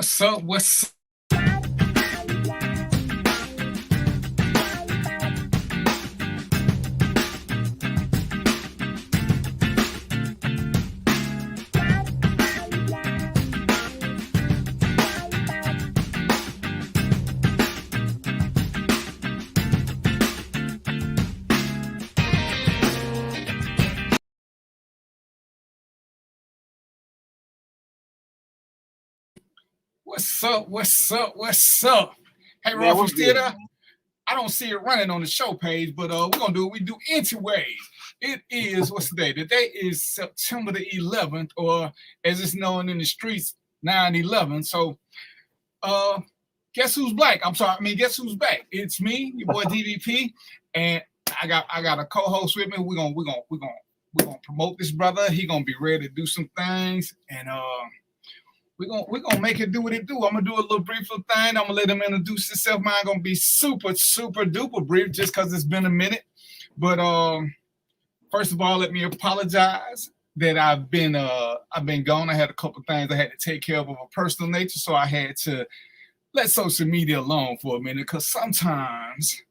What's up? What's what's up? What's up? What's up? Hey, Man, Rolf, you what's still good, there? man? I don't see it running on the show page, but we're gonna do what we do anyway. It is what's the day? Today is September the 11th, or as it's known in the streets, 9/11. So, uh, guess who's black? Guess who's back? It's me, your boy DVP, and I got a co-host with me. We're gonna promote this brother. He gonna be ready to do some things, and we're gonna make it do what it do. I'm gonna do a little brief thing. I'm gonna let him introduce himself. Mine gonna be super duper brief just because it's been a minute. But first of all, let me apologize that I've been gone. I had a couple things I had to take care of a personal nature, so I had to let social media alone for a minute because sometimes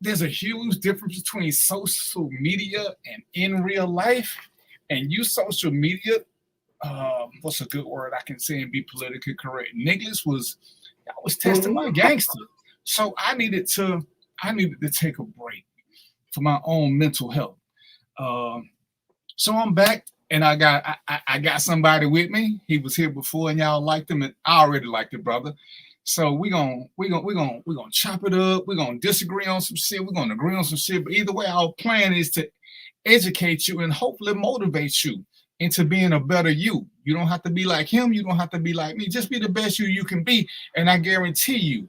there's a huge difference between social media and in real life. And use social media, what's a good word I can say and be politically correct? I was testing my gangster. So I needed to take a break for my own mental health. So I'm back and I got somebody with me. He was here before and y'all liked him, and I already liked it, brother. So we're gonna chop it up. We're gonna disagree on some shit. We're gonna agree on some shit. But either way, our plan is to educate you and hopefully motivate you into being a better you. You don't have to be like him. You don't have to be like me. Just be the best you can be. And I guarantee you,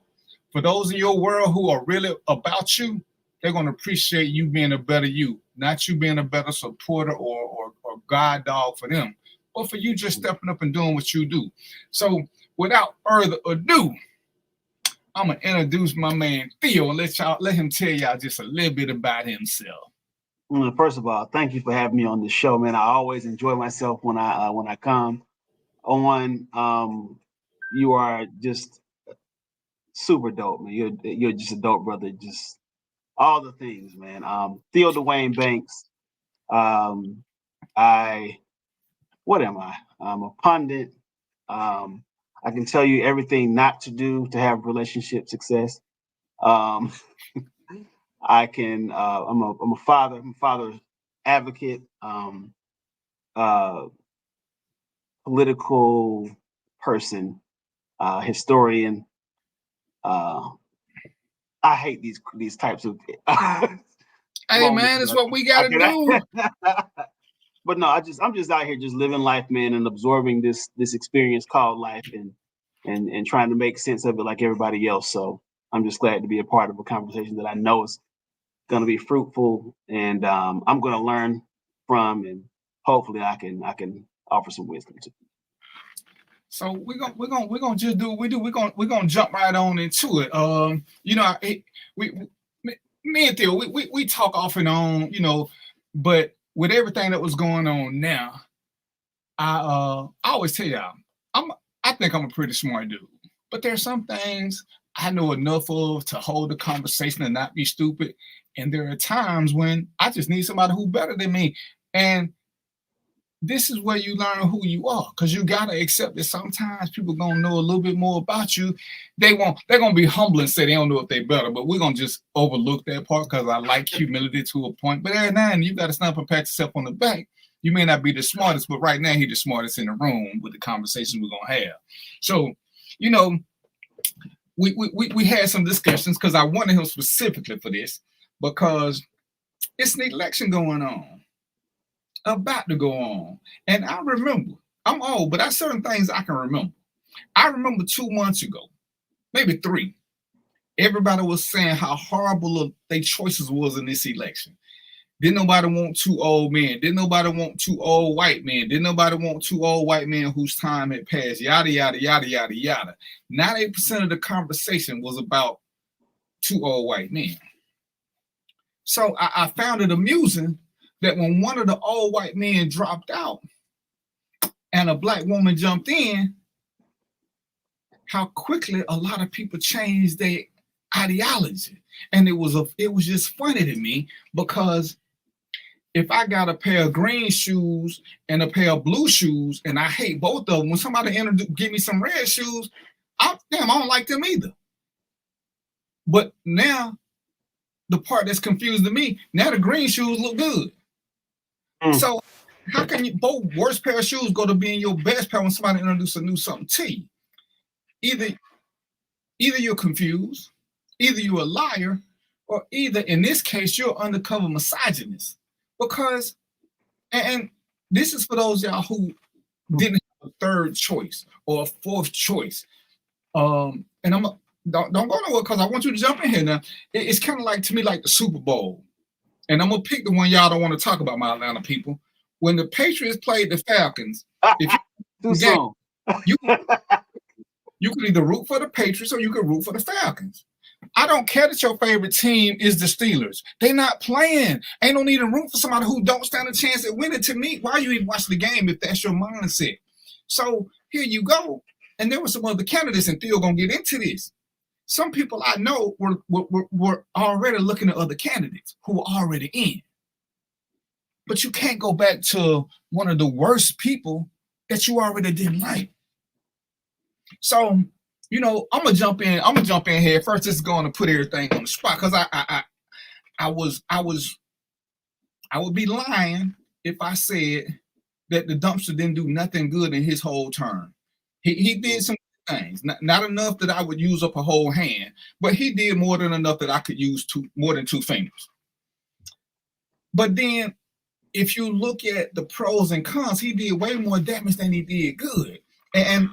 for those in your world who are really about you, they're going to appreciate you being a better you, not you being a better supporter or guide dog for them, but for you just stepping up and doing what you do. So without further ado, I'm going to introduce my man Theo and let him tell y'all just a little bit about himself. First of all, thank you for having me on the show, man. I always enjoy myself when I come on. You are just super dope, man. You're just a dope brother. Just all the things, man. Theo Dwayne Banks. What am I? I'm a pundit. I can tell you everything not to do to have relationship success. Um, I can. I'm a father. I'm a father advocate. Uh, Political person. Historian. I hate these types of. Hey man, it's what we gotta do. But no, I'm just out here just living life, man, and absorbing this experience called life, and trying to make sense of it like everybody else. So I'm just glad to be a part of a conversation that I know is going to be fruitful, and I'm going to learn from, and hopefully I can offer some wisdom too. So we're gonna just do what we do. We're gonna jump right on into it. Me and Theo, we talk off and on, but with everything that was going on now, I always tell y'all, I think I'm a pretty smart dude, but there's some things I know enough of to hold a conversation and not be stupid. And there are times when I just need somebody who's better than me. And this is where you learn who you are, because you gotta accept that sometimes people gonna know a little bit more about you. They're gonna be humble and say they don't know if they're better, but we're gonna just overlook that part because I like humility to a point. But every now and then you gotta stop and pat yourself on the back. You may not be the smartest, but right now he's the smartest in the room with the conversation we're gonna have. So, we had some discussions because I wanted him specifically for this because it's an election going on, about to go on. And I remember, I'm old, but there's certain things I can remember. I remember 2 months ago, maybe 3, everybody was saying how horrible their choices was in this election. Didn't nobody want 2 old men. Didn't nobody want 2 old white men. Didn't nobody want 2 old white men whose time had passed. Yada, yada, yada, yada, yada. 98% of the conversation was about 2 old white men. So I found it amusing that when one of the old white men dropped out and a black woman jumped in, how quickly a lot of people changed their ideology. And it was just funny to me because if I got a pair of green shoes and a pair of blue shoes, and I hate both of them, when somebody give me some red shoes, I don't like them either. But now, the part that's confused to me, now the green shoes look good. So how can you both worst pair of shoes go to being your best pair when somebody introduces a new something to you? Either you're confused, either you're a liar, or either in this case you're undercover misogynist. Because, and this is for those y'all who didn't have a third choice or a fourth choice. And don't go nowhere because I want you to jump in here now. It's kind of like, to me, like the Super Bowl. And I'm gonna pick the one y'all don't want to talk about, my Atlanta people. When the Patriots played the Falcons, if you could either root for the Patriots or you could root for the Falcons. I don't care that your favorite team is the Steelers. They're not playing. Ain't no need to root for somebody who don't stand a chance at winning. To me, why you even watch the game if that's your mindset? So here you go. And there were some other candidates, and Theo gonna get into this. Some people I know were already looking at other candidates who were already in. But you can't go back to one of the worst people that you already didn't like. So, I'm gonna jump in. I'm gonna jump in here first. Just going to put everything on the spot because I would be lying if I said that the dumpster didn't do nothing good in his whole term. He did some things, not enough that I would use up a whole hand, but he did more than enough that I could use more than two fingers. But then, if you look at the pros and cons, he did way more damage than he did good. And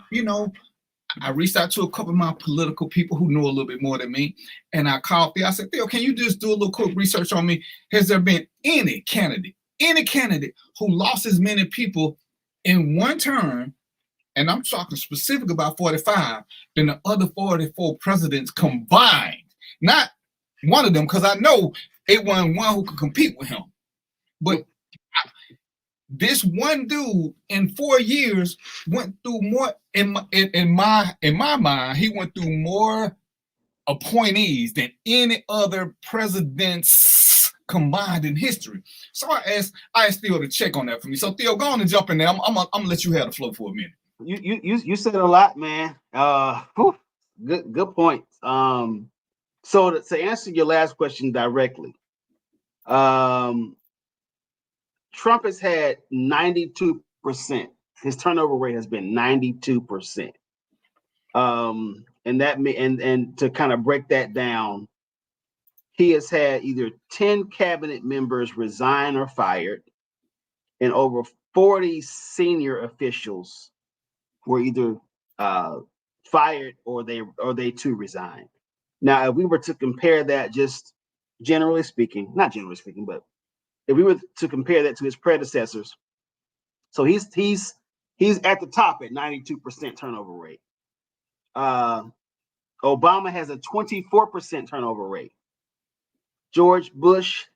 I reached out to a couple of my political people who know a little bit more than me, and I called Theo. I said, Theo, can you just do a little quick research on me? Has there been any candidate who lost as many people in one term, and I'm talking specific about 45, than the other 44 presidents combined? Not one of them, because I know it wasn't one who could compete with him. But this one dude in 4 years went through more. In my mind, he went through more appointees than any other presidents combined in history. So I asked Theo to check on that for me. So Theo, go on and jump in there. I'm gonna let you have the floor for a minute. You said a lot, man. Good point. So to answer your last question directly, Trump has had 92%. His turnover rate has been 92%. And to kind of break that down, he has had either 10 cabinet members resign or fired, and over 40 senior officials were either fired or they too resigned. Now, if we were to compare that, just not generally speaking, but if we were to compare that to his predecessors, so he's at the top at 92% turnover rate. Obama has a 24% turnover rate. George Bush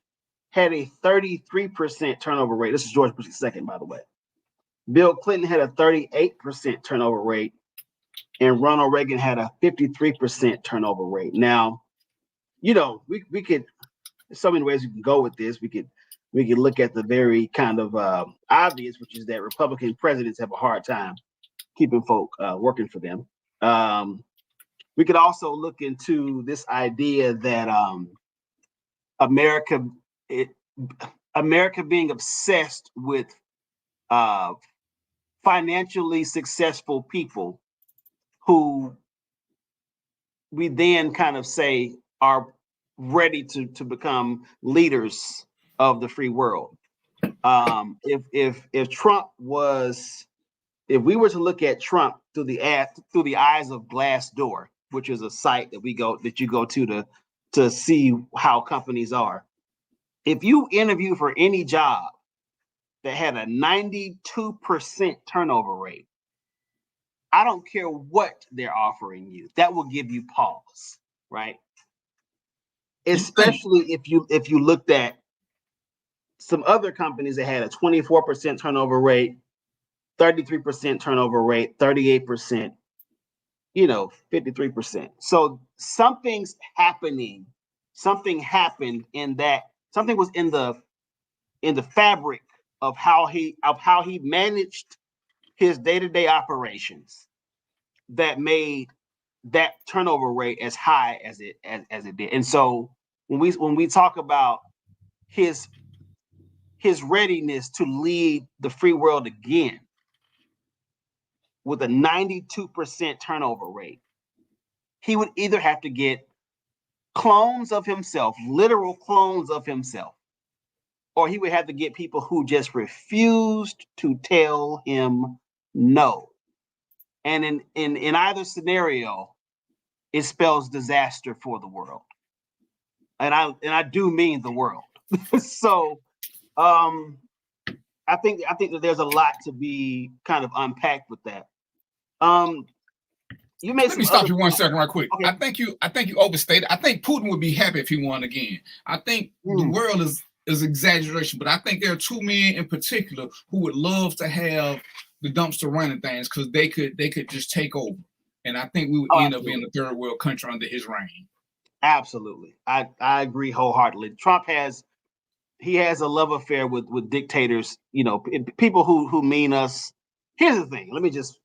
had a 33% turnover rate. This is George Bush's second, by the way. Bill Clinton had a 38% turnover rate, and Ronald Reagan had a 53% turnover rate. Now, we could, there's so many ways we can go with this. We could look at the very kind of obvious, which is that Republican presidents have a hard time keeping folk working for them. We could also look into this idea that America being obsessed with financially successful people who we then kind of say are ready to become leaders of the free world. If Trump was, if we were to look at Trump through the eyes of Glassdoor, which is a site that you go to see how companies are. If you interview for any job that had a 92% turnover rate, I don't care what they're offering you, that will give you pause, right? Especially if you looked at some other companies that had a 24% turnover rate, 33% turnover rate, 38%. 53%. So something's happening. Something happened in that. Something was in the fabric of how he managed his day-to-day operations that made that turnover rate as high as it did. And so when we talk about his readiness to lead the free world again with a 92% turnover rate, he would either have to get clones of himself, literal clones of himself, or he would have to get people who just refused to tell him no. And in either scenario, it spells disaster for the world. And I do mean the world. So I think that there's a lot to be kind of unpacked with that. You made Let me stop you 1 second right quick. Okay. I think you overstated. I think Putin would be happy if he won again. I think the world is exaggeration, but I think there are two men in particular who would love to have the dumpster running things because they could just take over. And I think we would end up being a third world country under his reign. Absolutely. I agree wholeheartedly. Trump has a love affair with dictators, people who mean us. Here's the thing. Let me just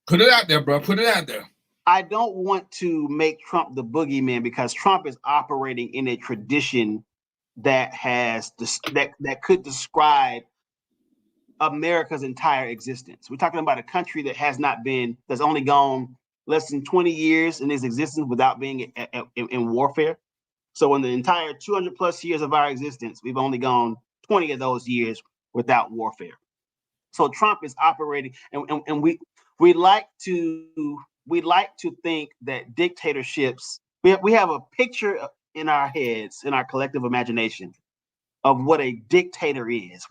put it out there, bro. Put it out there. I don't want to make Trump the boogeyman because Trump is operating in a tradition that could describe America's entire existence. We're talking about a country that that's only gone less than 20 years in its existence without being in warfare. So in the entire 200 plus years of our existence, we've only gone 20 of those years without warfare. So Trump is operating, and we like to think that dictatorships. We have a picture in our heads, in our collective imagination, of what a dictator is.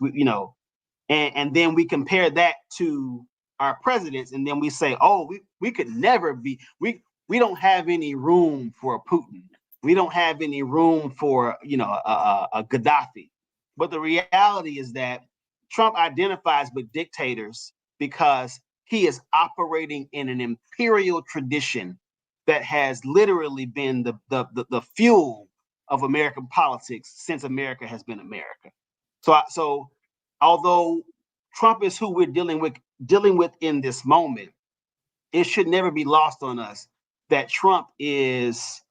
And then we compare that to our presidents, and then we say, oh, we could never be. We don't have any room for a Putin. We don't have any room for a Gaddafi. But the reality is that Trump identifies with dictators because he is operating in an imperial tradition that has literally been the fuel of American politics since America has been America. So although Trump is who we're dealing with in this moment, it should never be lost on us that Trump is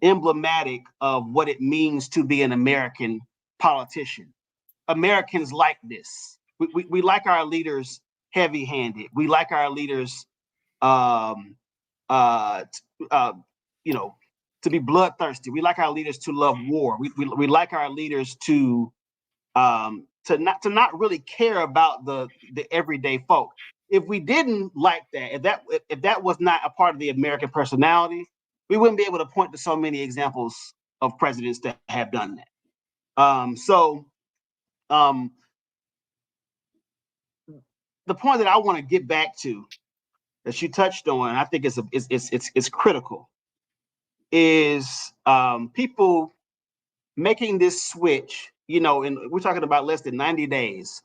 emblematic of what it means to be an American politician. Americans like this. We like our leaders heavy-handed. We like our leaders, to be bloodthirsty. We like our leaders to love war. We like our leaders to not really care about the everyday folk. If we didn't like that, if that was not a part of the American personality, we wouldn't be able to point to so many examples of presidents that have done that. The point that I want to get back to, that you touched on, I think it's critical, is people making this switch. And we're talking about less than 90 days.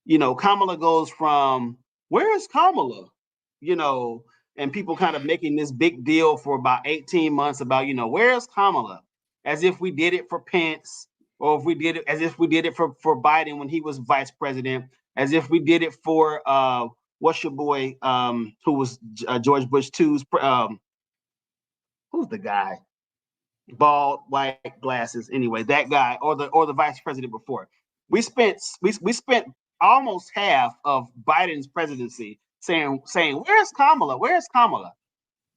Kamala goes from, where is Kamala? And people kind of making this big deal for about 18 months about, where's Kamala? As if we did it for Pence, or as if we did it for Biden when he was vice president, as if we did it for what's your boy, who was George Bush II's, who's the guy? Bald, white glasses. Anyway, that guy, or the vice president before. We spent almost half of Biden's presidency saying, where's Kamala? Where's Kamala?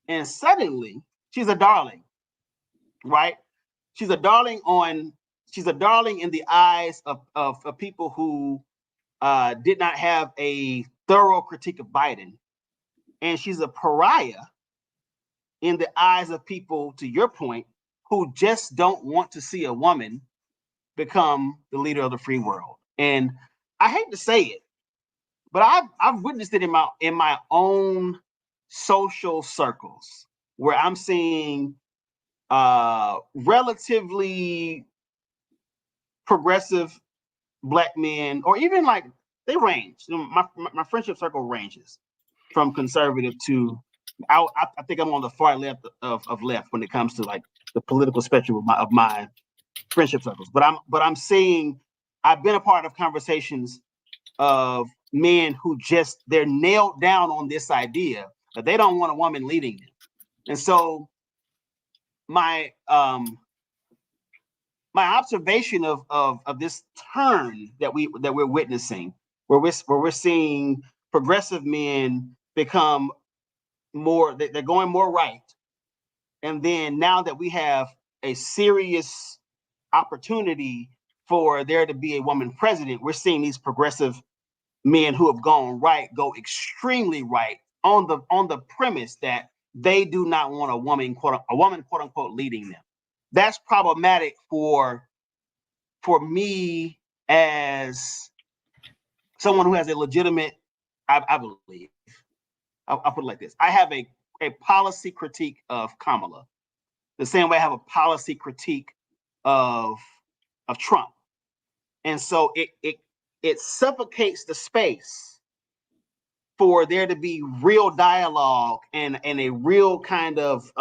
And suddenly she's a darling, right? She's a darling in the eyes of people who did not have a thorough critique of Biden. And she's a pariah in the eyes of people, to your point, who just don't want to see a woman become the leader of the free world. And I hate to say it, but I've witnessed it in my own social circles, where I'm seeing relatively progressive Black men, or even like, they range. My friendship circle ranges from conservative to I think I'm on the far left of left when it comes to like the political spectrum of my friendship circles. But I'm seeing, I've been a part of conversations of men who just, they're nailed down on this idea that they don't want a woman leading them. And so my my observation of this turn that we're witnessing, where we're seeing progressive men become more, they're going more right. And then now that we have a serious opportunity for there to be a woman president, we're seeing these progressive men who have gone right go extremely right on the premise that they do not want a woman quote unquote leading them. That's problematic for me as someone who has a legitimate, I believe, I'll put it like this. I have a policy critique of Kamala, the same way I have a policy critique of Trump. And so it suffocates the space for there to be real dialogue and a real kind of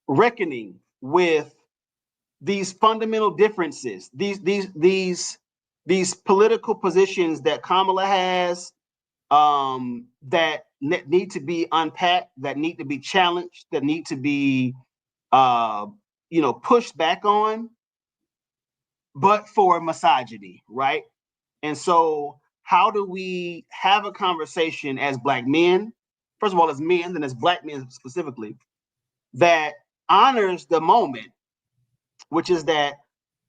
reckoning with these fundamental differences, these political positions that Kamala has, that need to be unpacked, that need to be challenged, that need to be pushed back on, but for misogyny, right? And so how do we have a conversation as Black men, first of all as men, then as Black men specifically, that honors the moment, which is that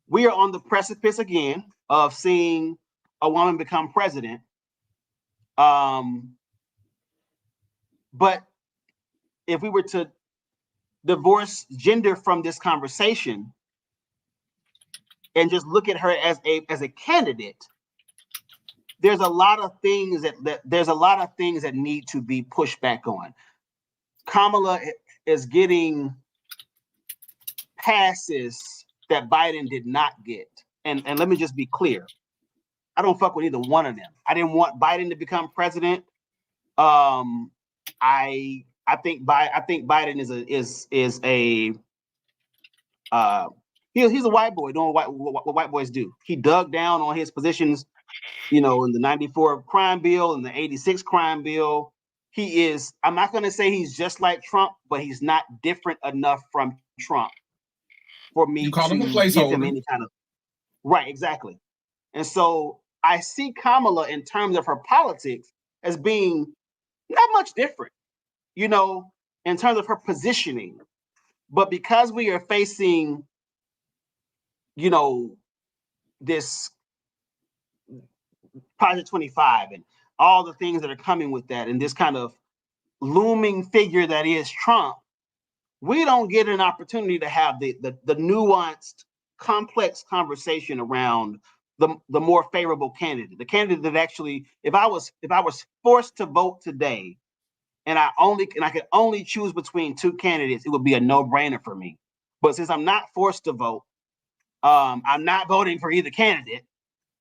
we are on the precipice again of seeing a woman become president. But if we were to divorce gender from this conversation and just look at her as a candidate, there's a lot of things that need to be pushed back on. Kamala is getting passes that Biden did not get. And let me just be clear. I don't fuck with either one of them. I didn't want Biden to become president. I think Biden is a he's a white boy doing what white boys do. He dug down on his positions, in the 94 crime bill and the 86 crime bill. He is, I'm not going to say he's just like Trump, but he's not different enough from Trump for me to give him any kind of, right, exactly. And so I see Kamala in terms of her politics as being not much different, in terms of her positioning. But because we are facing, this Project 25 and all the things that are coming with that, and this kind of looming figure that is Trump, we don't get an opportunity to have the nuanced, complex conversation around the more favorable candidate, the candidate that actually, if I was forced to vote today, and I could only choose between two candidates, it would be a no-brainer for me. But since I'm not forced to vote, I'm not voting for either candidate,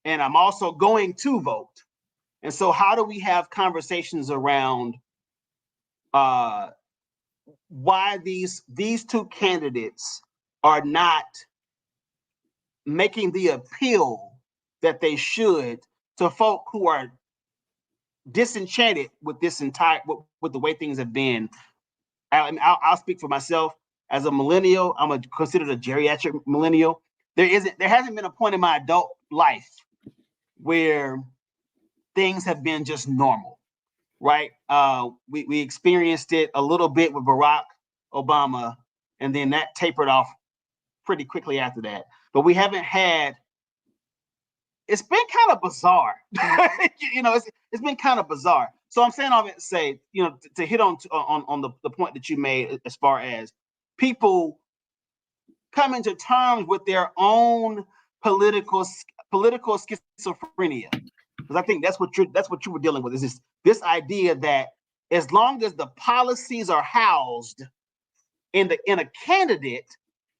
and I'm also going to vote. And so how do we have conversations around why these two candidates are not making the appeal that they should to folk who are disenchanted with this entire, with the way things have been. I'll speak for myself. As a millennial, I'm considered a geriatric millennial. There hasn't been a point in my adult life where things have been just normal, right? We experienced it a little bit with Barack Obama, and then that tapered off pretty quickly after that. But we haven't had, it's been kind of bizarre. It's been kind of bizarre. So I'm saying all that to say, to hit on the point that you made as far as people coming to terms with their own political schizophrenia. Because I think that's what you were dealing with, is this idea that as long as the policies are housed in a candidate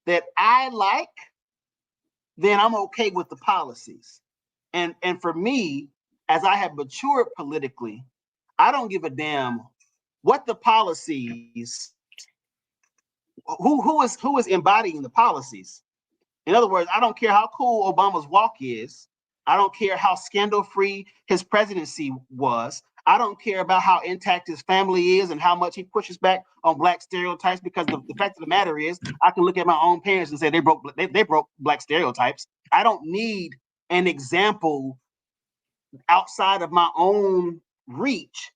that I like, then I'm okay with the policies. And for me, as I have matured politically, I don't give a damn what the policies, who is embodying the policies. In other words, I don't care how cool Obama's walk is. I don't care how scandal-free his presidency was. I don't care about how intact his family is and how much he pushes back on black stereotypes, because the fact of the matter is, I can look at my own parents and say they broke black stereotypes. I don't need an example outside of my own reach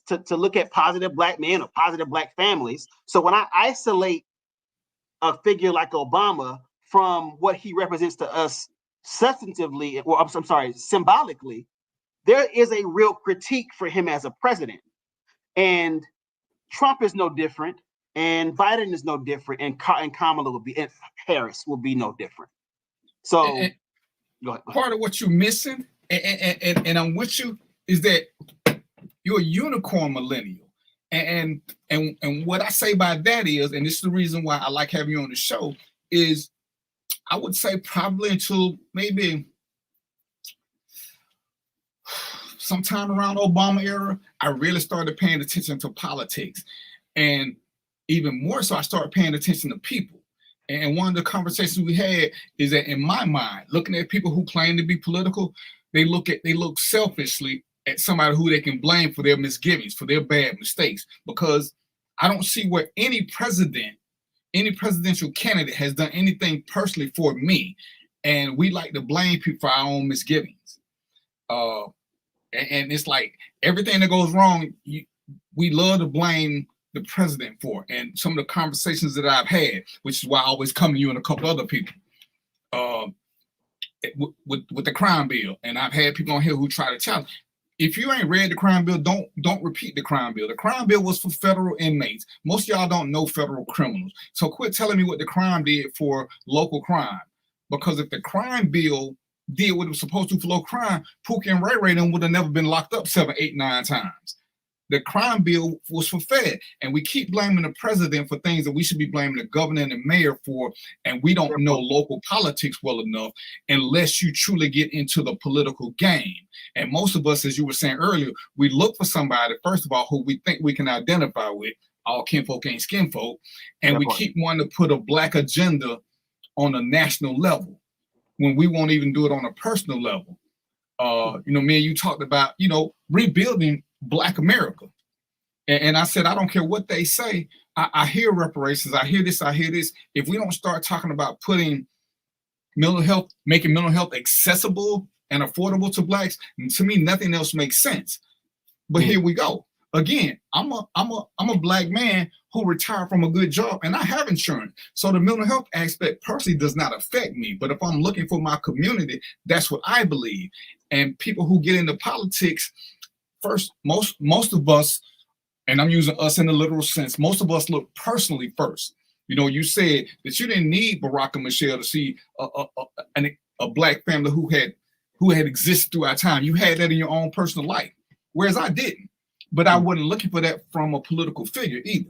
to look at positive black men or positive black families. So when I isolate a figure like Obama from what he represents to us substantively, or I'm sorry, symbolically, there is a real critique for him as a president. And Trump is no different, and Biden is no different, and Kamala will be, and Harris will be no different. So go ahead. Part of what you're missing, and I'm with you, is that you're a unicorn millennial. And what I say by that is, and this is the reason why I like having you on the show, is I would say probably until maybe sometime around Obama era, I really started paying attention to politics. And even more so, I started paying attention to people. And one of the conversations we had is that, in my mind, looking at people who claim to be political, they look selfishly at somebody who they can blame for their misgivings, for their bad mistakes, because I don't see where any presidential candidate has done anything personally for me. And we like to blame people for our own misgivings. And it's like everything that goes wrong, we love to blame the president for. And some of the conversations that I've had, which is why I always come to you and a couple other people, with the crime bill. And I've had people on here who try to challenge. If you ain't read the crime bill, don't repeat the crime bill. The crime bill was for federal inmates. Most of y'all don't know federal criminals. So quit telling me what the crime did for local crime. Because if the crime bill did what it was supposed to for local crime, Pookie and Ray Ray would have never been locked up 7, 8, 9 times. The crime bill was for Fed, and we keep blaming the president for things that we should be blaming the governor and the mayor for, and we don't know local politics well enough unless you truly get into the political game. And most of us, as you were saying earlier, we look for somebody, first of all, who we think we can identify with. All kinfolk ain't skinfolk, and we keep wanting to put a black agenda on a national level when we won't even do it on a personal level. Me and you talked about, rebuilding Black America. And I said, I don't care what they say. I hear reparations. I hear this. If we don't start talking about putting mental health, making mental health accessible and affordable to Blacks, to me, nothing else makes sense. But here we go. Again, I'm a Black man who retired from a good job, and I have insurance. So the mental health aspect personally does not affect me. But if I'm looking for my community, that's what I believe. And people who get into politics, first, most of us, and I'm using us in the literal sense, most of us look personally first. You said that you didn't need Barack and Michelle to see a Black family who had existed throughout time. You had that in your own personal life, whereas I didn't. But I wasn't looking for that from a political figure either.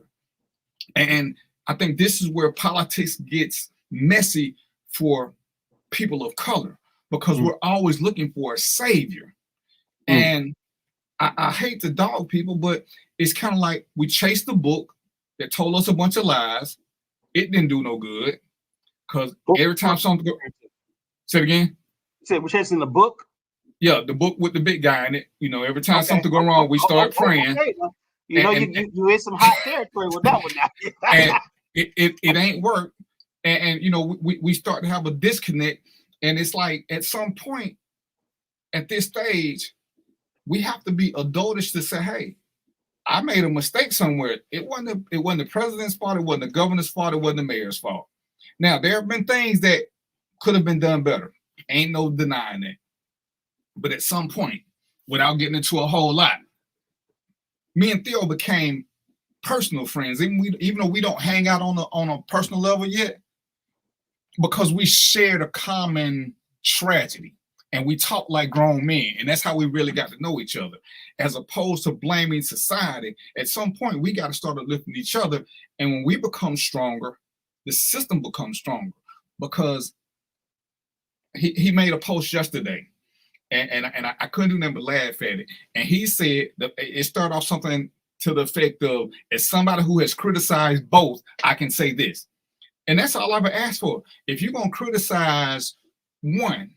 And I think this is where politics gets messy for people of color, because we're always looking for a savior. And I hate to dog people, but it's kind of like we chased the book that told us a bunch of lies. It didn't do no good, because every time something say it again. Say we're chasing the book. Yeah, the book with the big guy in it. Every time something go wrong, we start praying. Okay. You in some hot territory with that one now. And it ain't work. And we start to have a disconnect. And it's like, at some point at this stage, we have to be adultish to say, hey, I made a mistake somewhere. It wasn't the president's fault. It wasn't the governor's fault. It wasn't the mayor's fault. Now, there have been things that could have been done better. Ain't no denying that. But at some point, without getting into a whole lot, me and Theo became personal friends, even though we don't hang out on a personal level yet, because we shared a common tragedy. And we talk like grown men, and that's how we really got to know each other. As opposed to blaming society, at some point we got to start lifting each other. And when we become stronger, the system becomes stronger. Because he made a post yesterday, and I couldn't do nothing but laugh at it. And he said that it started off something to the effect of, as somebody who has criticized both, I can say this. And that's all I've ever asked for. If you're going to criticize one,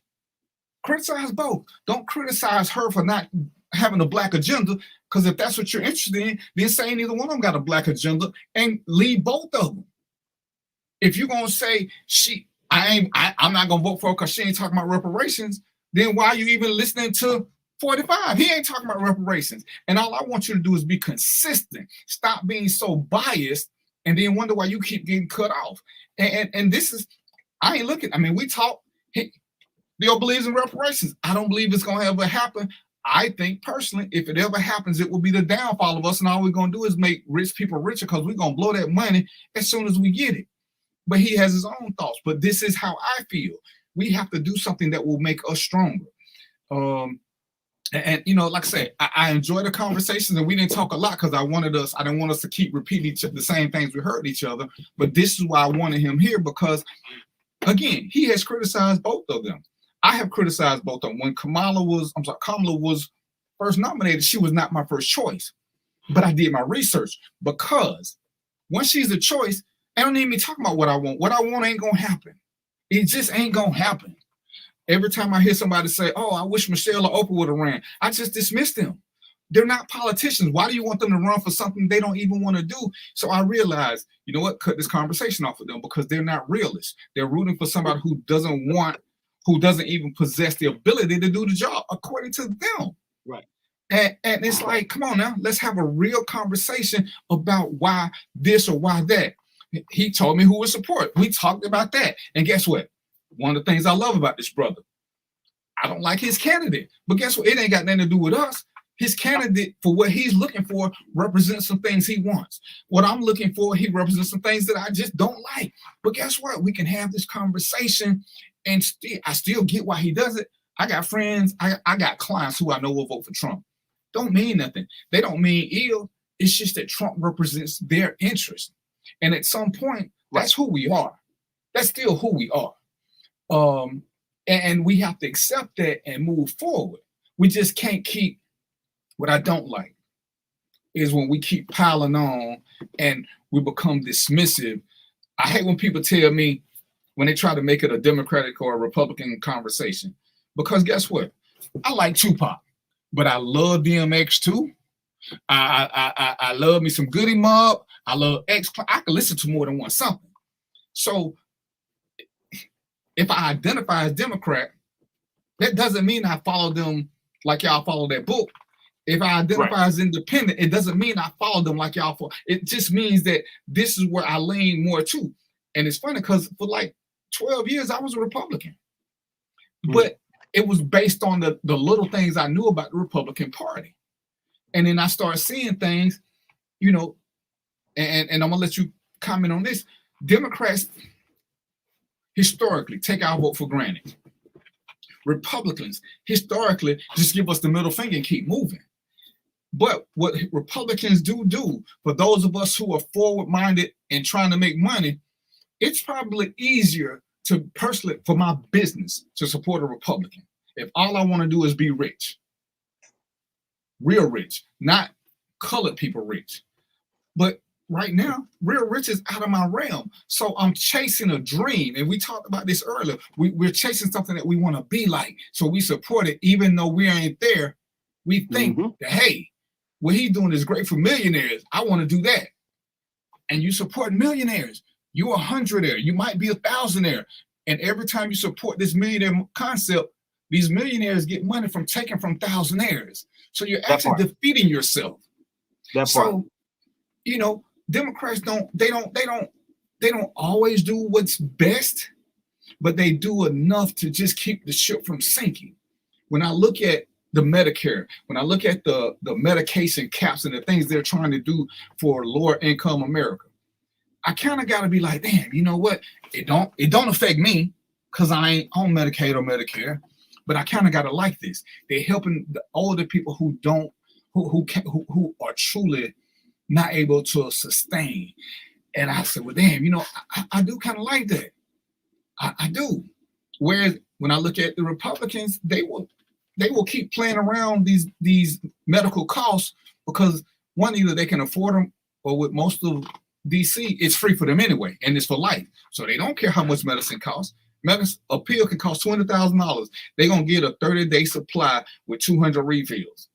criticize both. Don't criticize her for not having a black agenda, because if that's what you're interested in, then say neither one of them got a black agenda and leave both of them. If you're going to say I'm not going to vote for her because she ain't talking about reparations, then why are you even listening to 45? He ain't talking about reparations. And all I want you to do is be consistent. Stop being so biased and then wonder why you keep getting cut off. And this is, I ain't looking, I mean, we talk, Bill believes in reparations. I don't believe it's going to ever happen. I think personally, if it ever happens, it will be the downfall of us. And all we're going to do is make rich people richer, because we're going to blow that money as soon as we get it. But he has his own thoughts. But this is how I feel. We have to do something that will make us stronger. And you know, like I said, I enjoy the conversations, and we didn't talk a lot because I didn't want us to keep repeating the same things we heard each other. But this is why I wanted him here, because again, he has criticized both of them. I have criticized both of them. When Kamala was first nominated, she was not my first choice. But I did my research, because once she's a choice, I don't need me talking about what I want. What I want ain't gonna happen. It just ain't gonna happen. Every time I hear somebody say, "Oh, I wish Michelle or Oprah would have ran," I just dismiss them. They're not politicians. Why do you want them to run for something they don't even want to do? So I realized, you know what? Cut this conversation off with them, because they're not realists. They're rooting for somebody who doesn't even possess the ability to do the job according to them. Right. And it's like, come on now, let's have a real conversation about why this or why that. He told me who would support. We talked about that. And guess what? One of the things I love about this brother, I don't like his candidate. But guess what? It ain't got nothing to do with us. His candidate, for what he's looking for, represents some things he wants. What I'm looking for, he represents some things that I just don't like. But guess what? We can have this conversation, and I still get why he does it. I got friends, I got clients who I know will vote for Trump. Don't mean nothing. They don't mean ill. It's just that Trump represents their interest. And at some point, that's who we are. That's still who we are. And we have to accept that and move forward. We just can't keep, what I don't like is when we keep piling on and we become dismissive. I hate when people tell me, when they try to make it a Democratic or a Republican conversation, because guess what? I like Tupac, but I love DMX too. I love me some Goody Mob. I love X. I can listen to more than one something. So if I identify as Democrat, that doesn't mean I follow them like y'all follow that book. If I identify as independent, it doesn't mean I follow them like y'all follow. It just means that this is where I lean more to. And it's funny because for like 12 years, I was a Republican. But it was based on the little things I knew about the Republican Party. And then I started seeing things, you know, and I'm gonna let you comment on this. Democrats historically take our vote for granted. Republicans historically just give us the middle finger and keep moving. But what Republicans do for those of us who are forward-minded and trying to make money, it's probably easier to personally, for my business, to support a Republican if all I want to do is be rich. Real rich, not colored people rich. But right now, real rich is out of my realm. So I'm chasing a dream. And we talked about this earlier. We're chasing something that we want to be like. So we support it, even though we ain't there. We think that, hey, what he's doing is great for millionaires. I want to do that. And you support millionaires. You're a hundredaire. You might be a thousandaire. And every time you support this millionaire concept, these millionaires get money from taking from thousandaires. So you're actually defeating yourself. So, you know, Democrats don't always do what's best, but they do enough to just keep the ship from sinking. When I look at the Medicare, when I look at the medication caps and the things they're trying to do for lower income America, I kind of got to be like, damn, you know what? It don't affect me because I ain't on Medicaid or Medicare, but I kind of got to like this. They're helping the older people who are truly not able to sustain. And I said, well, damn, you know, I do kind of like that. I do. Whereas when I look at the Republicans, they will they will keep playing around these medical costs because one, either they can afford them, or with most of DC, it's free for them anyway, and it's for life. So they don't care how much medicine costs. A pill can cost $20,000. They're gonna get a 30-day supply with 200 refills.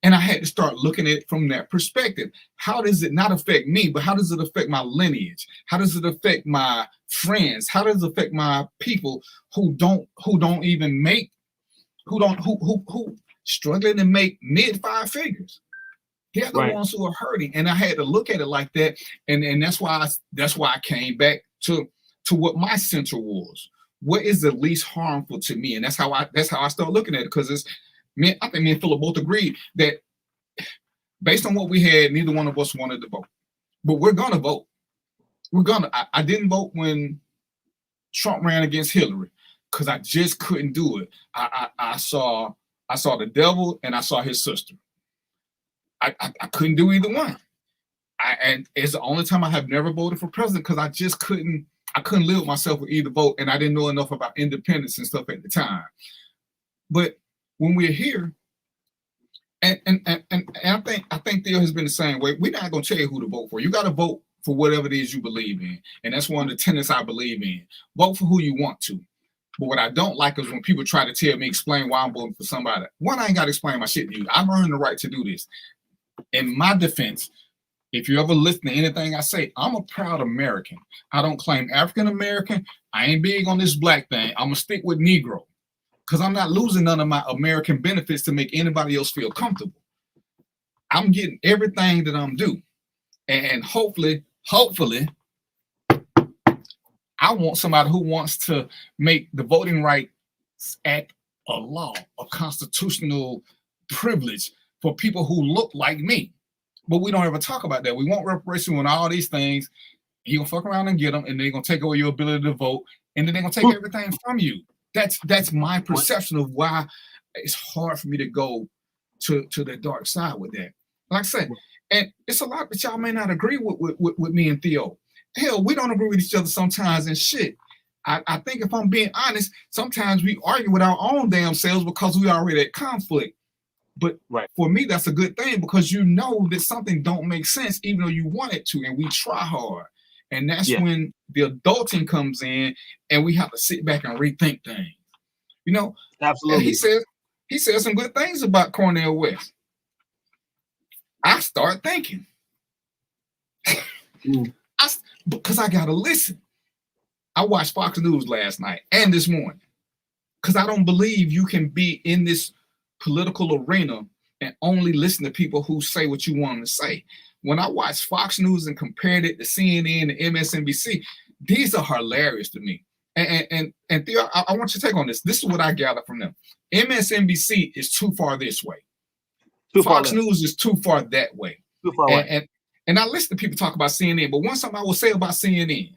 And I had to start looking at it from that perspective. How does it not affect me, but how does it affect my lineage? How does it affect my friends? How does it affect my people who struggling to make mid 5 figures? They're the ones who are hurting. And I had to look at it like that. And that's why I came back to what my center was. What is the least harmful to me? And that's how I start looking at it, because it's I think me and Philip both agreed that based on what we had, neither one of us wanted to vote. But we're gonna vote. I didn't vote when Trump ran against Hillary because I just couldn't do it. I saw the devil and I saw his sister. I couldn't do either one. And it's the only time I have never voted for president, because I just couldn't live with myself with either vote, and I didn't know enough about independence and stuff at the time. But when we're here, and I think Theo has been the same way. We're not gonna tell you who to vote for. You got to vote for whatever it is you believe in, and that's one of the tenets I believe in. Vote for who you want to. But what I don't like is when people try to tell me, explain why I'm voting for somebody. One, I ain't got to explain my shit to you. I've earned the right to do this. In my defense, if you ever listen to anything I say, I'm a proud American. I don't claim African American. I ain't big on this black thing. I'm gonna stick with Negro, because I'm not losing none of my American benefits to make anybody else feel comfortable. I'm getting everything that I'm due. And hopefully, I want somebody who wants to make the Voting Rights Act a law, a constitutional privilege for people who look like me. But we don't ever talk about that. We want reparation on all these things. You're going to fuck around and get them, and they're going to take away your ability to vote, and then they're going to take everything from you. That's my perception of why it's hard for me to go to the dark side with that. Like I said, and it's a lot that y'all may not agree with me and Theo. Hell, we don't agree with each other sometimes and shit. I think if I'm being honest, sometimes we argue with our own damn selves because we already at conflict. But for me, that's a good thing, because you know that something don't make sense even though you want it to, and we try hard. And that's when the adulting comes in, and we have to sit back and rethink things. You know, absolutely. And he said some good things about Cornel West. I start thinking, because I gotta listen. I watched Fox News last night and this morning, because I don't believe you can be in this political arena and only listen to people who say what you want them to say. When I watched Fox News and compared it to CNN and MSNBC, these are hilarious to me. And Theo, I want you to take on this. This is what I gather from them. MSNBC is too far this way. Fox News is too far that way. Too far away. And I listen to people talk about CNN, but one something I will say about CNN,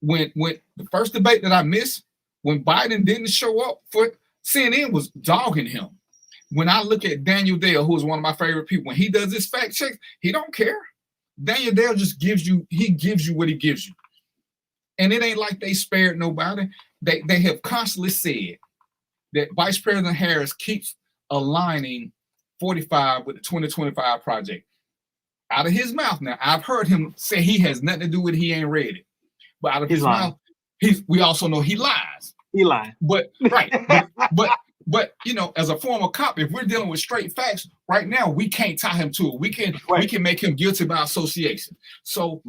when the first debate that I missed, when Biden didn't show up for, CNN was dogging him. When I look at Daniel Dale, who is one of my favorite people, when he does his fact checks, he don't care. Daniel Dale just gives you what he gives you. And it ain't like they spared nobody. They have constantly said that Vice President Harris keeps aligning 45 with the 2025 project. Out of his mouth now, I've heard him say he has nothing to do with it, he ain't read it. But out of his mouth, we also know he lies. He lied. But you know, as a former cop, if we're dealing with straight facts right now, we can't tie him to it. We can make him guilty by association. So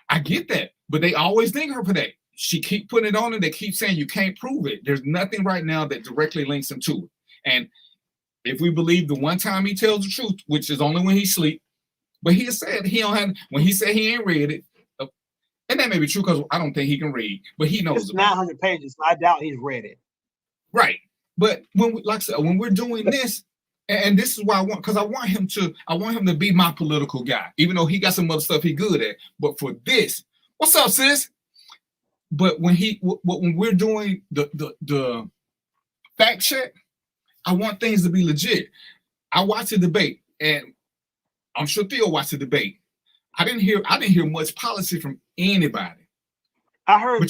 I get that, but they always ding her for that. She keep putting it on, and they keep saying you can't prove it. There's nothing right now that directly links him to it. And if we believe the one time he tells the truth, which is only when he sleep, but he said he don't have, when he said he ain't read it, and that may be true because I don't think he can read, but he knows. It's 900 pages. So I doubt he's read it. Right. But when we're doing this, and this is why I want him to be my political guy, even though he got some other stuff he good at. But for this, what's up, sis? But when we're doing the fact check, I want things to be legit. I watched the debate, and I'm sure Theo watched the debate. I didn't hear much policy from anybody. I heard. But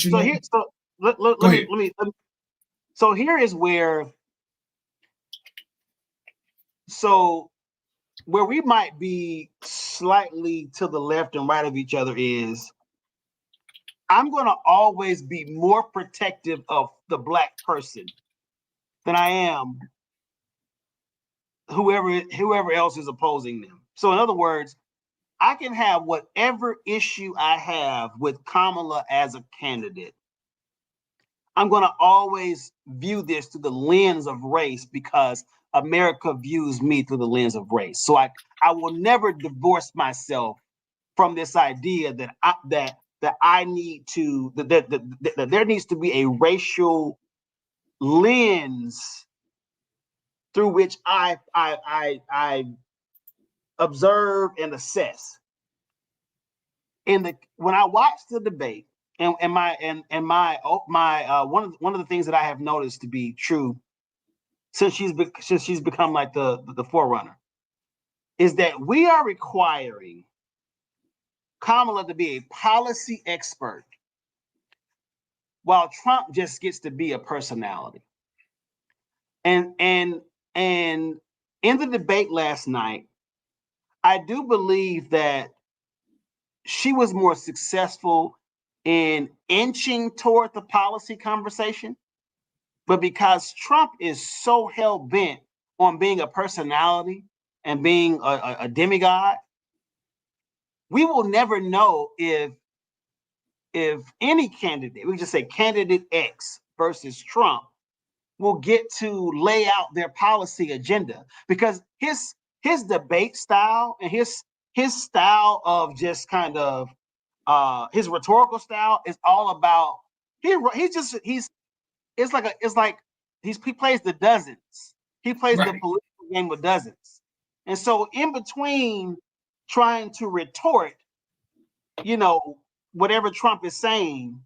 so here is where so where we might be slightly to the left and right of each other is I'm going to always be more protective of the Black person than I am whoever else is opposing them. So in other words, I can have whatever issue I have with Kamala as a candidate. I'm going to always view this through the lens of race because America views me through the lens of race. So I will never divorce myself from this idea that I need to that there needs to be a racial lens through which I observe and assess. When I watched the debate, and my one of the things that I have noticed to be true since she's become like the forerunner is that we are requiring Kamala to be a policy expert while Trump just gets to be a personality. And in the debate last night, I do believe that she was more successful in inching toward the policy conversation. But because Trump is so hell-bent on being a personality and being a demigod, we will never know if any candidate, we just say candidate X versus Trump, will get to lay out their policy agenda, because his debate style and his style of just kind of his rhetorical style is all about he plays the dozens. He plays the political game with dozens. And so in between trying to retort, whatever Trump is saying,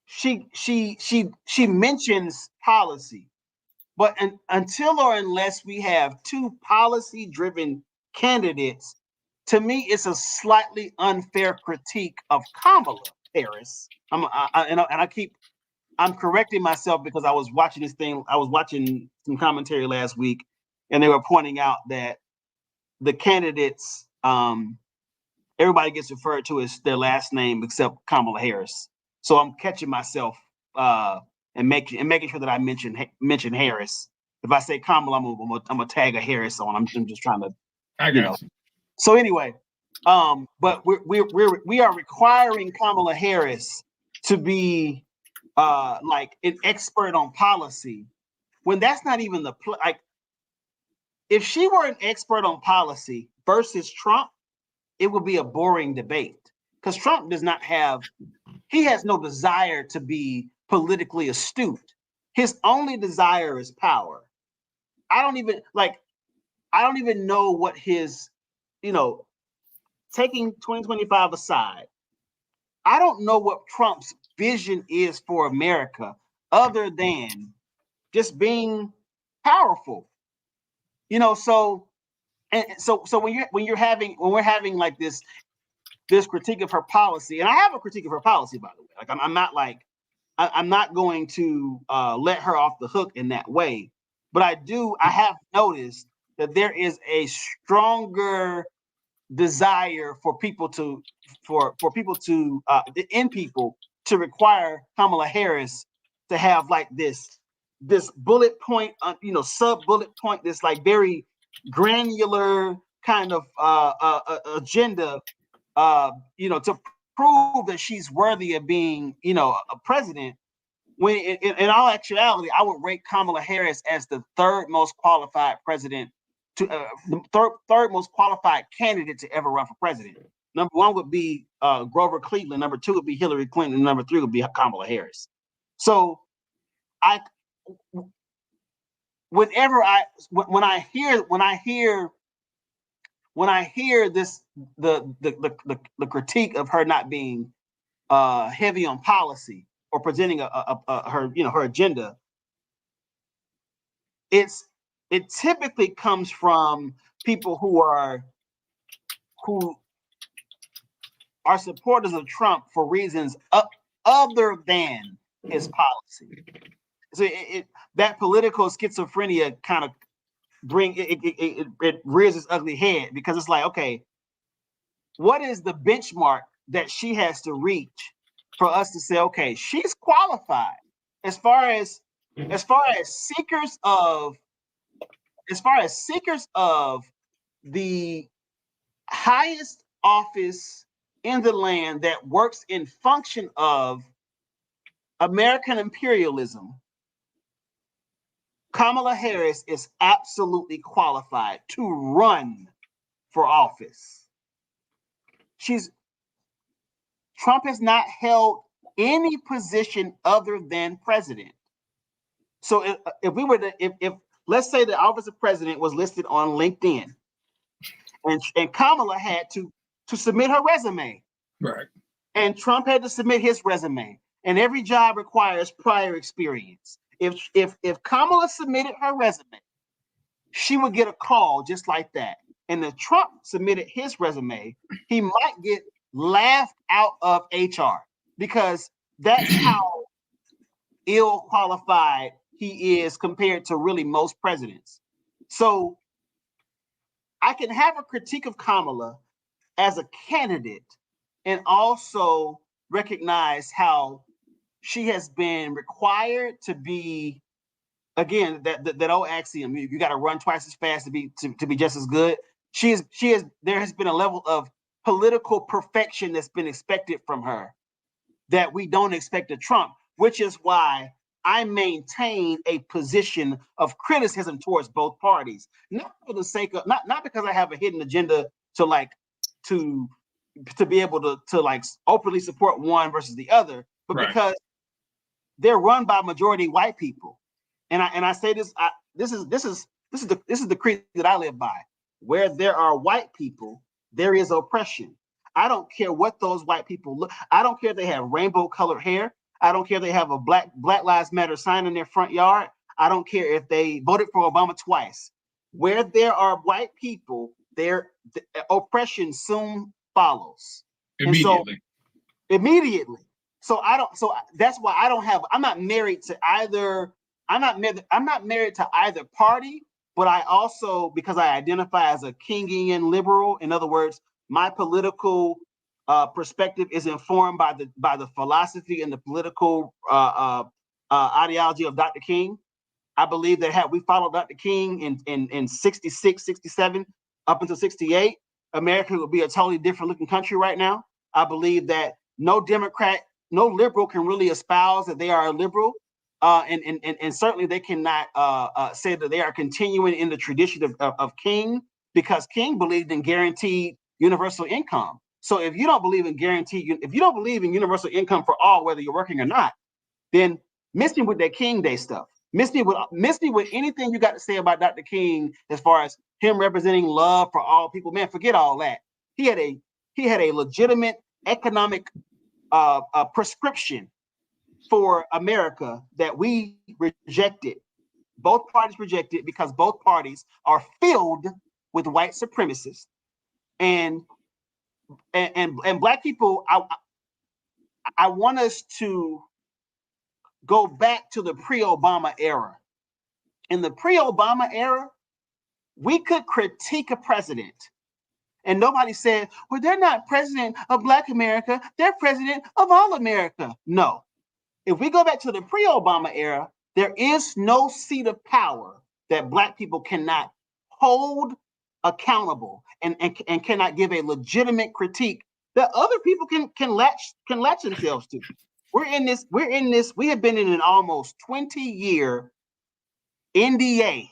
she mentions policy. But until or unless we have two policy-driven candidates, to me, it's a slightly unfair critique of Kamala Harris. I'm correcting myself because I was watching this thing. I was watching some commentary last week, and they were pointing out that the candidates, everybody gets referred to as their last name except Kamala Harris. So I'm catching myself and making sure that I mention Harris. If I say Kamala, I'm gonna tag a Harris on. I'm just trying to, I got you. So anyway, but we are requiring Kamala Harris to be like an expert on policy when that's not even like. If she were an expert on policy versus Trump, it would be a boring debate because Trump has no desire to be politically astute. His only desire is power. I don't even know what his, taking 2025 aside, I don't know what Trump's vision is for America other than just being powerful. So when we're having like this critique of her policy, and I have a critique of her policy, by the way. Like I'm not going to let her off the hook in that way. But I have noticed that there is a stronger desire for people to require Kamala Harris to have like this bullet point, sub bullet point, this like very granular kind of agenda, to prove that she's worthy of being, a president. When in all actuality, I would rate Kamala Harris as the third most qualified president the third most qualified candidate to ever run for president. Number one would be Grover Cleveland. Number two would be Hillary Clinton. And number three would be Kamala Harris. So when I hear this, the critique of her not being heavy on policy or presenting her agenda, it typically comes from people who are supporters of Trump for reasons other than his policy. So that political schizophrenia kind of it rears its ugly head, because it's like, okay, what is the benchmark that she has to reach for us to say, okay, she's qualified as far as seekers of the highest office in the land that works in function of American imperialism. Kamala Harris is absolutely qualified to run for office. Trump has not held any position other than president. So if let's say the office of president was listed on LinkedIn, and Kamala had to submit her resume, right, and Trump had to submit his resume, and every job requires prior experience. If Kamala submitted her resume, she would get a call just like that. And if Trump submitted his resume, he might get laughed out of HR, because that's how ill qualified he is compared to really most presidents. So I can have a critique of Kamala as a candidate and also recognize how she has been required to be, again, that old axiom, you got to run twice as fast to be just as good. There has been a level of political perfection that's been expected from her that we don't expect of Trump, which is why I maintain a position of criticism towards both parties, not for the sake of, not because I have a hidden agenda to be able to like openly support one versus the other, but right, because they're run by majority white people. And I say this, this is the creed that I live by. Where there are white people, there is oppression. I don't care what those white people look. I don't care if they have rainbow colored hair. I don't care if they have a Black Lives Matter sign in their front yard. I don't care if they voted for Obama twice. Where there are white people, the oppression soon follows. immediately. Immediately. So that's why I'm not married to either. I'm not married to either party, but I also, because I identify as a Kingian liberal, in other words, my political perspective is informed by the philosophy and the political ideology of Dr. King. I believe that had we followed Dr. King in 66, 67, up until 68, America would be a totally different looking country right now. I believe that no Democrat, no liberal can really espouse that they are a liberal. And certainly they cannot say that they are continuing in the tradition of King, because King believed in guaranteed universal income. So if you don't believe in universal income for all, whether you're working or not, then miss me with that King Day stuff. Miss me with anything you got to say about Dr. King as far as him representing love for all people. Man, forget all that. He had a legitimate economic prescription for America that we rejected. Both parties rejected because both parties are filled with white supremacists and Black people. I want us to go back to the pre-Obama era. In the pre-Obama era, we could critique a president and nobody said, well, they're not president of Black America, they're president of all America. No. If we go back to the pre-Obama era, there is no seat of power that Black people cannot hold accountable and cannot give a legitimate critique that other people can latch themselves to. We have been in an almost 20-year NDA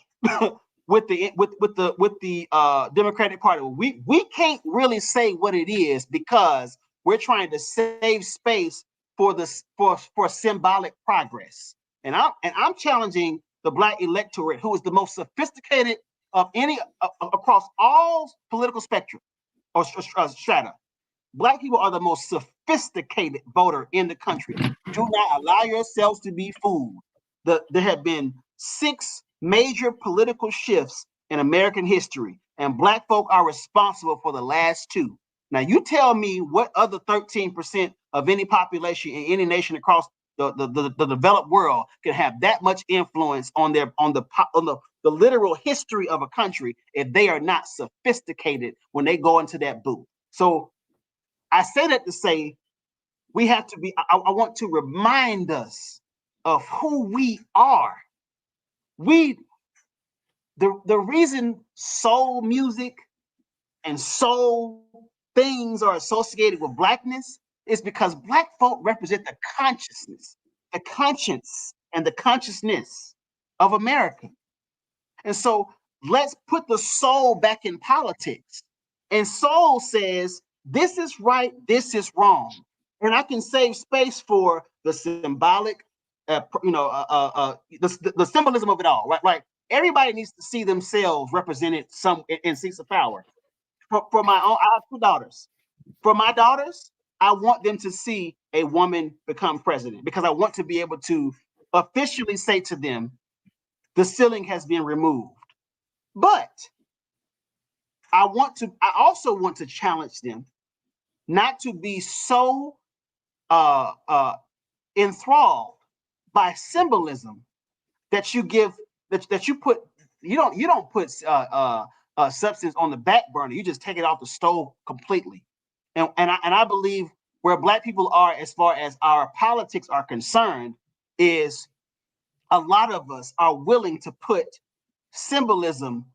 with the Democratic Party. We can't really say what it is because we're trying to save space for symbolic progress. And I'm challenging the Black electorate, who is the most sophisticated of any across all political spectrum or strata. Black people are the most sophisticated voter in the country. Do not allow yourselves to be fooled. There have been 6 major political shifts in American history, and Black folk are responsible for the last 2. Now, you tell me what other 13% of any population in any nation across the developed world can have that much influence on the literal history of a country if they are not sophisticated when they go into that booth. So I say that to say we have to be. I want to remind us of who we are. The reason soul music and soul things are associated with blackness is because black folk represent the consciousness, the conscience, and the consciousness of America. And so let's put the soul back in politics. And soul says, this is right, this is wrong. And I can save space for the symbolic, the symbolism of it all, right? Like everybody needs to see themselves represented some in seats of power. For my own, I have 2 daughters. For my daughters, I want them to see a woman become president because I want to be able to officially say to them, the ceiling has been removed. But I also want to challenge them not to be so enthralled by symbolism that you give that you put you don't put substance on the back burner. You just take it off the stove completely. And I believe where Black people are as far as our politics are concerned is a lot of us are willing to put symbolism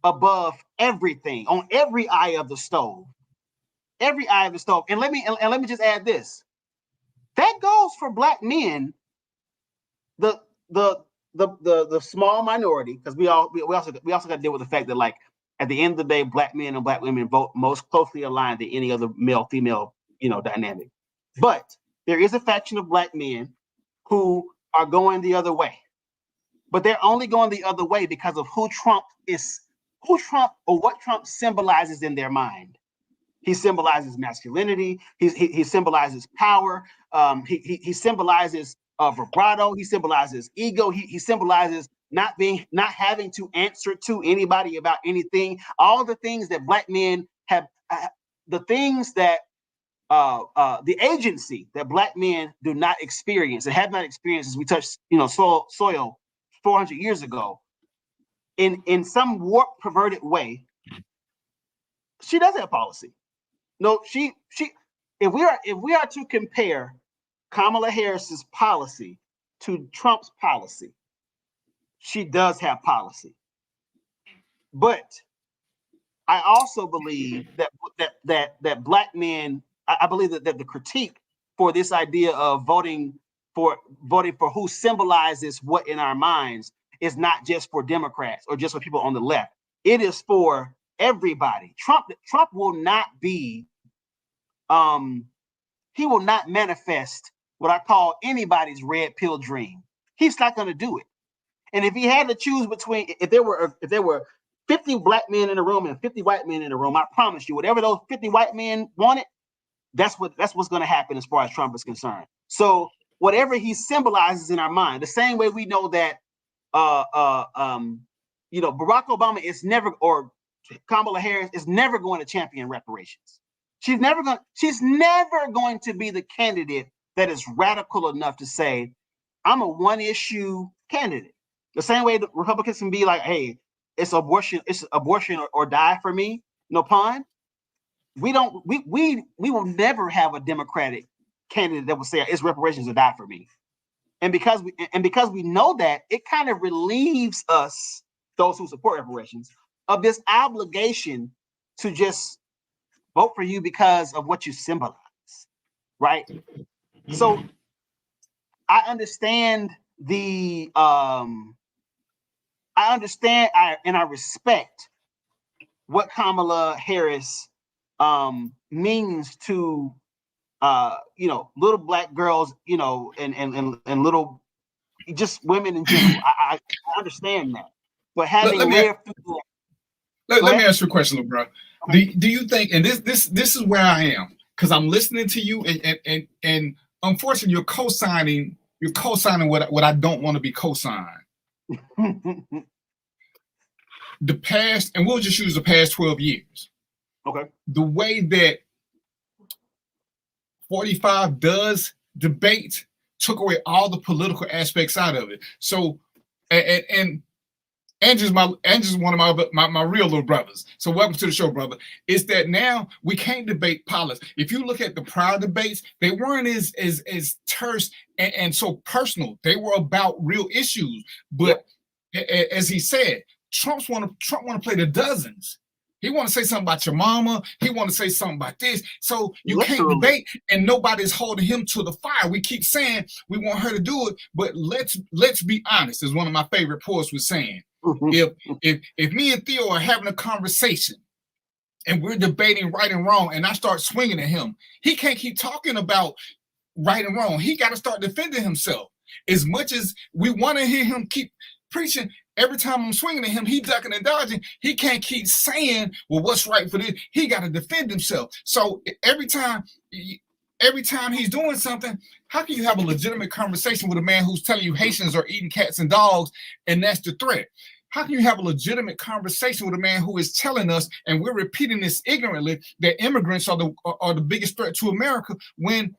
above everything, on every eye of the stove. Every eye of the stove. And let me just add this. That goes for Black men, the small minority, because we also got to deal with the fact that, like, at the end of the day, Black men and Black women vote most closely aligned to any other male-female, dynamic. But there is a faction of Black men who are going the other way. But they're only going the other way because of who Trump or what Trump symbolizes in their mind. He symbolizes masculinity. He symbolizes power. He symbolizes vibrato. He symbolizes ego. He symbolizes not having to answer to anybody about anything. All the things that Black men have, the things that the agency that Black men do not experience and have not experienced as we touched, soil 400 years ago. In some warped, perverted way, she does have policy. No, she. If we are to compare Kamala Harris's policy to Trump's policy, she does have policy. But I also believe that Black men. I believe that the critique for this idea of voting for who symbolizes what in our minds is not just for Democrats or just for people on the left. It is for everybody. Trump will not be. He will not manifest what I call anybody's red pill dream. He's not going to do it. And if he had to choose between, if there were 50 Black men in the room and 50 white men in the room, I promise you, whatever those 50 white men wanted, that's what's going to happen as far as Trump is concerned. So whatever he symbolizes in our mind, the same way we know that, Barack Obama is never, or Kamala Harris is never going to champion reparations. She's never going to be the candidate that is radical enough to say, I'm a one-issue candidate. The same way the Republicans can be like, hey, it's abortion or die for me, no pun. We will never have a Democratic candidate that will say it's reparations or die for me. And because we know that, it kind of relieves us, those who support reparations, of this obligation to just vote for you because of what you symbolize, right? So I understand and I respect what Kamala Harris means to little Black girls, and little just women in general. I understand that, but having let me ask you a question, bro. Okay. Do you think, and this is where I am, because I'm listening to you, and unfortunately you're co-signing what I don't want to be co-signed. The past, and we'll just use the past 12 years. Okay. The way that 45 does debate took away all the political aspects out of it. So, and Andrew's one of my real little brothers. So welcome to the show, brother. Is that now we can't debate politics. If you look at the prior debates, they weren't as terse and so personal. They were about real issues. But as he said, Trump want to play the dozens. He want to say something about your mama. He want to say something about this. So you can't debate, and nobody's holding him to the fire. We keep saying we want her to do it, but let's be honest. As one of my favorite poets was saying, if me and Theo are having a conversation and we're debating right and wrong, and I start swinging at him, he can't keep talking about right and wrong. He got to start defending himself. As much as we want to hear him keep preaching, every time I'm swinging at him, he ducking and dodging. He can't keep saying, well, what's right for this? He got to defend himself. So every time he's doing something, how can you have a legitimate conversation with a man who's telling you Haitians are eating cats and dogs, and that's the threat? How can you have a legitimate conversation with a man who is telling us, and we're repeating this ignorantly, that immigrants are the biggest threat to America, when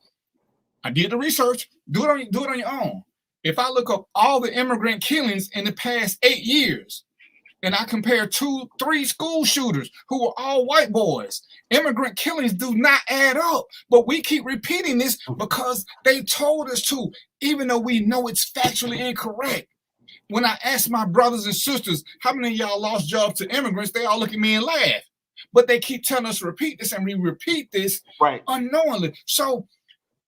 I did the research? Do it on your own. If I look up all the immigrant killings in the past 8 years, and I compare 2-3 school shooters who were all white boys, immigrant killings do not add up. But we keep repeating this because they told us to, even though we know it's factually incorrect. When I ask my brothers and sisters, how many of y'all lost jobs to immigrants, they all look at me and laugh. But they keep telling us to repeat this, and we repeat this unknowingly. So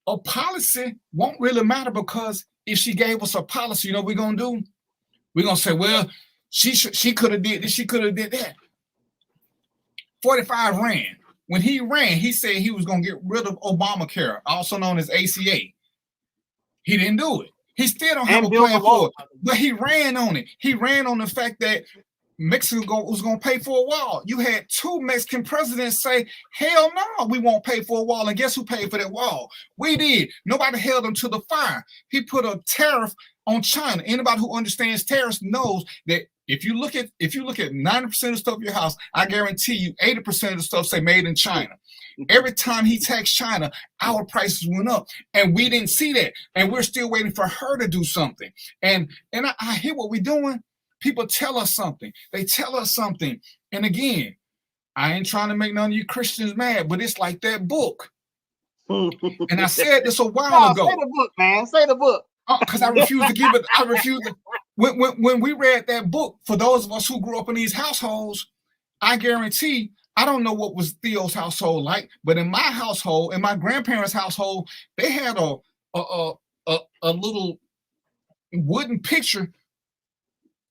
a policy won't really matter, because if she gave us a policy, you know what we're going to do? We're going to say, well, she could have did this, she could have did that. 45 ran. When he ran, he said he was going to get rid of Obamacare, also known as ACA. He didn't do it. He still don't have a plan for it, but he ran on it. He ran on the fact that Mexico was going to pay for a wall. You had 2 Mexican presidents say, hell no, we won't pay for a wall. And guess who paid for that wall? We did. Nobody held him to the fire. He put a tariff on China. Anybody who understands tariffs knows that if you look at 90% of the stuff in your house, I guarantee you 80% of the stuff say made in China. Every time he taxed China, our prices went up, and we didn't see that. And we're still waiting for her to do something. And I hear what we're doing. People tell us something. They tell us something. And again, I ain't trying to make none of you Christians mad, but it's like that book. And I said this a while ago. Say the book, man. Say the book. Because I refuse to give it. I refuse to. When we read that book, for those of us who grew up in these households, I guarantee, I don't know what was Theo's household like, but in my household, in my grandparents' household, they had a little wooden picture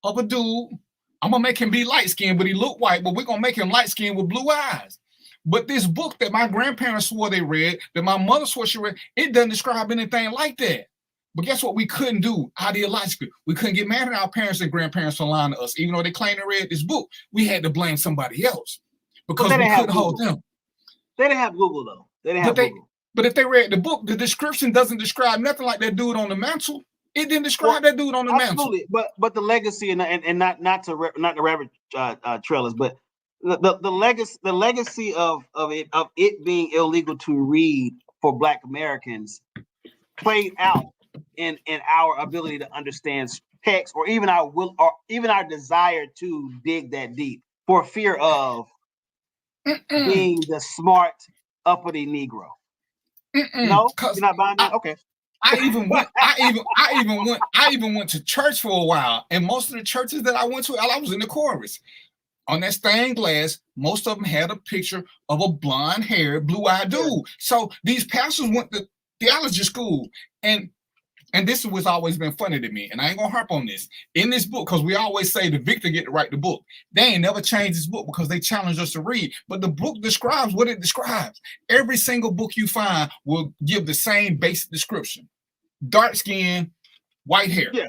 of a dude. I'm gonna make him be light skinned, but he looked white, but we're gonna make him light skinned with blue eyes. But this book that my grandparents swore they read, that my mother swore she read, it doesn't describe anything like that. But guess what we couldn't do ideologically? We couldn't get mad at our parents and grandparents for lying to us. Even though they claimed they read this book, we had to blame somebody else because we couldn't hold them. They didn't have Google, though. They didn't have Google. But if they read the book, the description doesn't describe nothing like that dude on the mantle. It didn't describe that dude on the mantle. But the legacy and not to rabbit trailers, but the legacy of it being illegal to read for Black Americans played out in our ability to understand text, or even our desire to dig that deep, for fear of being the smart uppity Negro. No, you're not buying that. Okay. I even went to church for a while, and most of the churches that I went to, I was in the chorus. On that stained glass, most of them had a picture of a blonde-haired, blue-eyed dude. So these pastors went to theology school, and this is what's always been funny to me, and I ain't gonna harp on this. In this book, because we always say the victor get to write the book. They ain't never changed this book because they challenged us to read. But the book describes what it describes. Every single book you find will give the same basic description. Dark skin, white hair. Yeah.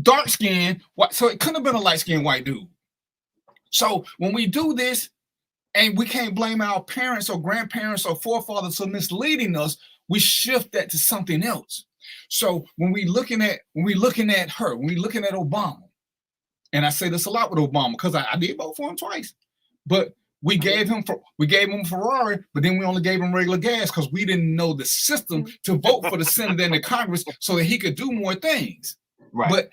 Dark skin, white. So it couldn't have been a light-skinned white dude. So when we do this, and we can't blame our parents or grandparents or forefathers for misleading us, we shift that to something else. So when we looking at her, when we looking at Obama, and I say this a lot with Obama because I did vote for him twice, but We gave him a Ferrari, but then we only gave him regular gas because we didn't know the system to vote for the Senate and the Congress so that he could do more things. Right. But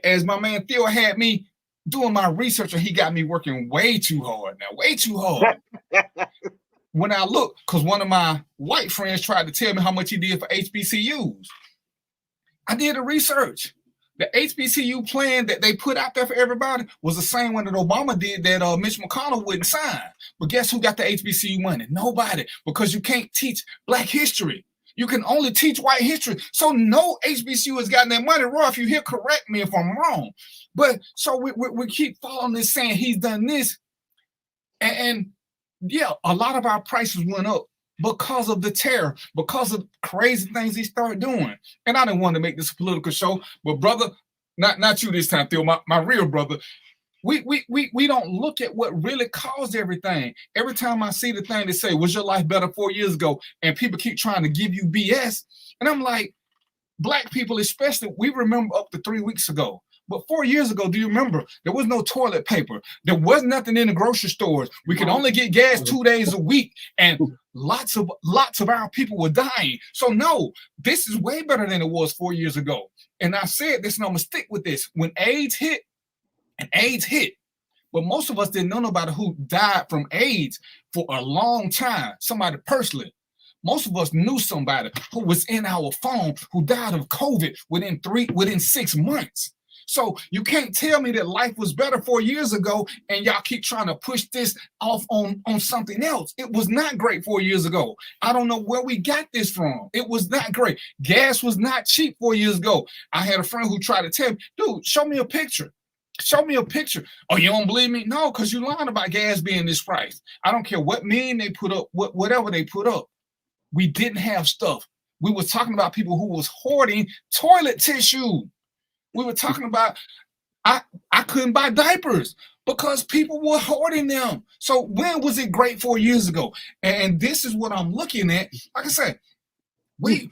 as my man Theo had me doing my research, and he got me working way too hard now, way too hard. When I look, because one of my white friends tried to tell me how much he did for HBCUs. I did the research. The HBCU plan that they put out there for everybody was the same one that Obama did that Mitch McConnell wouldn't sign. But guess who got the HBCU money? Nobody, because you can't teach Black history. You can only teach white history. So no HBCU has gotten that money. Roy, if you here, correct me if I'm wrong. But so we keep following this saying he's done this. And yeah, a lot of our prices went up because of the terror, because of crazy things he started doing. And I didn't want to make this a political show, but brother, not you this time, Theo, my real brother, we don't look at what really caused everything. Every time I see the thing they say, was your life better 4 years ago? And people keep trying to give you BS. And I'm like, Black people especially, we remember up to 3 weeks ago. But 4 years ago, do you remember? There was no toilet paper. There was nothing in the grocery stores. We could only get gas 2 days a week, and lots of our people were dying. So no, this is way better than it was 4 years ago. And I said this, and I'm gonna stick with this. When AIDS hit, but most of us didn't know nobody who died from AIDS for a long time. Somebody personally. Most of us knew somebody who was in our phone who died of COVID within 6 months. So you can't tell me that life was better 4 years ago and y'all keep trying to push this off on something else. It was not great 4 years ago. I don't know where we got this from. It was not great. Gas was not cheap 4 years ago. I had a friend who tried to tell me, dude, show me a picture. Show me a picture. Oh, you don't believe me? No, because you're lying about gas being this price. I don't care what meme they put up, whatever they put up. We didn't have stuff. We were talking about people who was hoarding toilet tissue. We were talking about, I couldn't buy diapers because people were hoarding them. So when was it great 4 years ago? And this is what I'm looking at. Like I said, me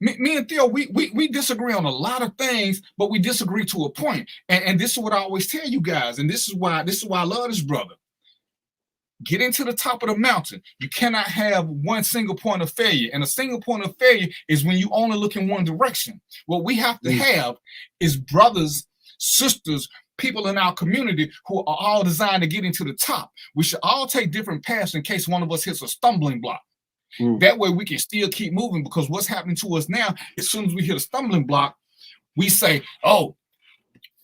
and Theo, we disagree on a lot of things, but we disagree to a point. And this is what I always tell you guys. And this is why I love this brother. Get into the top of the mountain. You cannot have one single point of failure. And a single point of failure is when you only look in one direction. What we have to have is brothers, sisters, people in our community who are all designed to get into the top. We should all take different paths in case one of us hits a stumbling block. That way we can still keep moving, because what's happening to us now, as soon as we hit a stumbling block, we say, oh,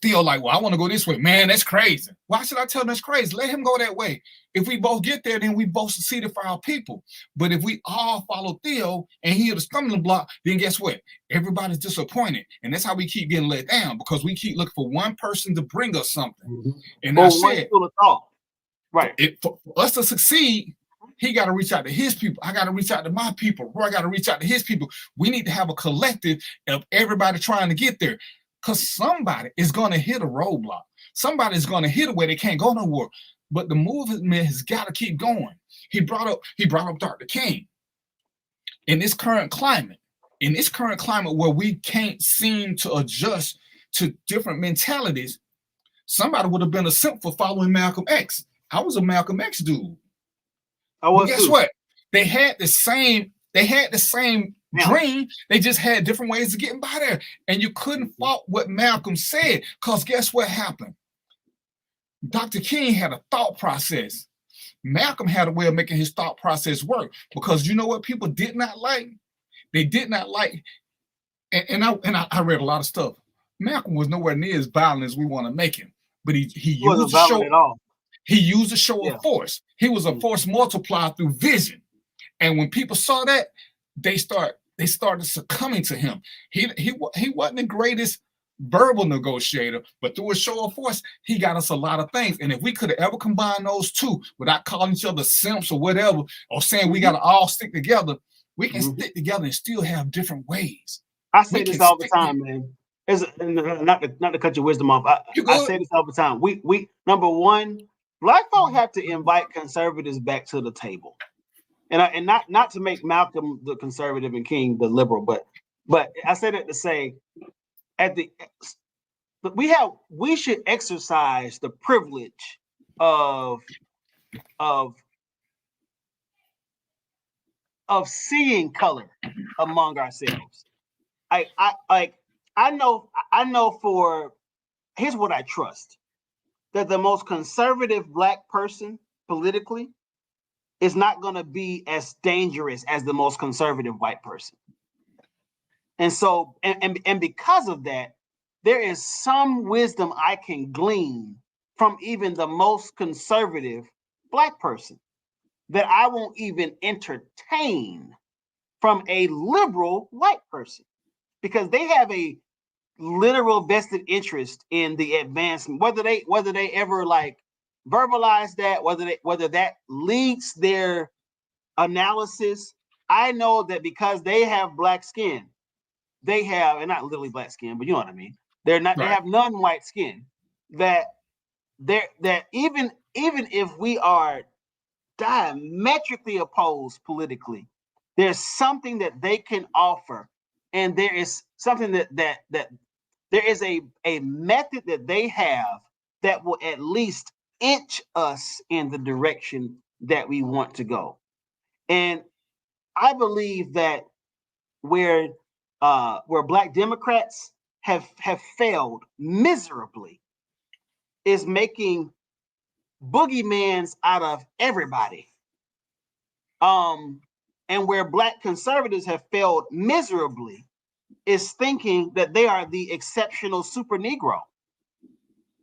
Theo, like, well, I want to go this way. Man, that's crazy. Why should I tell him that's crazy? Let him go that way. If we both get there, then we both succeeded for our people. But if we all follow Theo and he hit a stumbling block, then guess what? Everybody's disappointed. And that's how we keep getting let down, because we keep looking for one person to bring us something. And I said, right. For us to succeed, he got to reach out to his people. I got to reach out to my people. Roy got to reach out to his people. We need to have a collective of everybody trying to get there. Because somebody is going to hit a roadblock. Somebody's going to hit it where they can't go nowhere. But the movement has got to keep going. He brought up Dr. King. In this current climate where we can't seem to adjust to different mentalities, somebody would have been a simp for following Malcolm X. I was a Malcolm X dude. But guess what? They had the same dream. They just had different ways of getting by there. And you couldn't fault what Malcolm said, because guess what happened? Dr. King had a thought process. Malcolm had a way of making his thought process work, because you know what people did not like? They did not like, and I read a lot of stuff. Malcolm was nowhere near as violent as we want to make him, but he used to show at all. He used a show of force. He was a force multiplier through vision. And when people saw that, they started succumbing to him. He wasn't the greatest verbal negotiator, but through a show of force, he got us a lot of things. And if we could have ever combined those two without calling each other simps or whatever, or saying we got to all stick together, we can stick together and still have different ways. I say this all the time, man. Not to cut your wisdom off. I say this all the time. We number one, Black folk have to invite conservatives back to the table. And not to make Malcolm the conservative and King the liberal, but I say that to say we should exercise the privilege of of seeing color among ourselves. I know for, here's what I trust, that the most conservative Black person politically is not going to be as dangerous as the most conservative white person. And so, and because of that, there is some wisdom I can glean from even the most conservative Black person that I won't even entertain from a liberal white person, because they have a literal vested interest in the advancement, whether they ever like verbalize that, whether that leads their analysis. I know that because they have Black skin, they have, and not literally Black skin, but you know what I mean. They're not. Right. They have non-white skin. That even if we are diametrically opposed politically, there's something that they can offer, and there is something that there is a method that they have that will at least inch us in the direction that we want to go. And I believe that where Black Democrats have failed miserably is making boogeymans out of everybody. And where Black conservatives have failed miserably is thinking that they are the exceptional super Negro.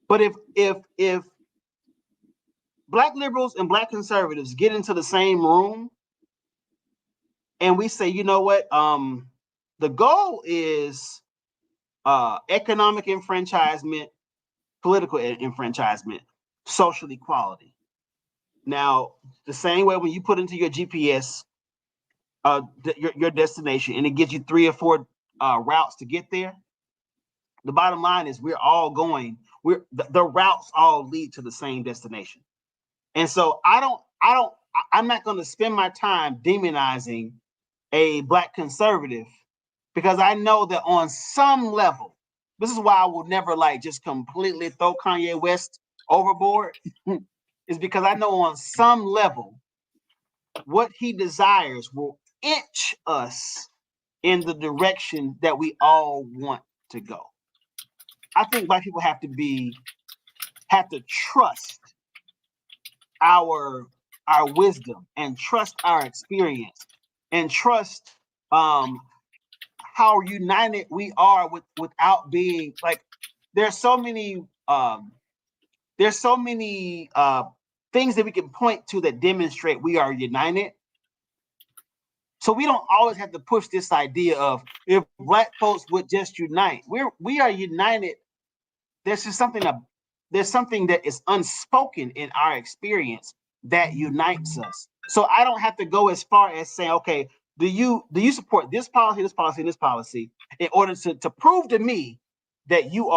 But if Black liberals and Black conservatives get into the same room and we say, you know what, the goal is economic enfranchisement, political enfranchisement, social equality. Now, the same way when you put into your GPS your destination and it gives you 3 or 4 routes to get there, the bottom line is we're all going, the routes all lead to the same destination. And so I'm not going to spend my time demonizing a Black conservative, because I know that on some level, this is why I will never like just completely throw Kanye West overboard, is because I know on some level what he desires will inch us in the direction that we all want to go. I think Black people have to trust our wisdom and trust our experience and trust how united we are without being like, there's so many things that we can point to that demonstrate we are united. So we don't always have to push this idea of if Black folks would just unite. We are united. There's something that is unspoken in our experience that unites us. So I don't have to go as far as saying, okay, do you support this policy, this policy, and this policy in order to prove to me that you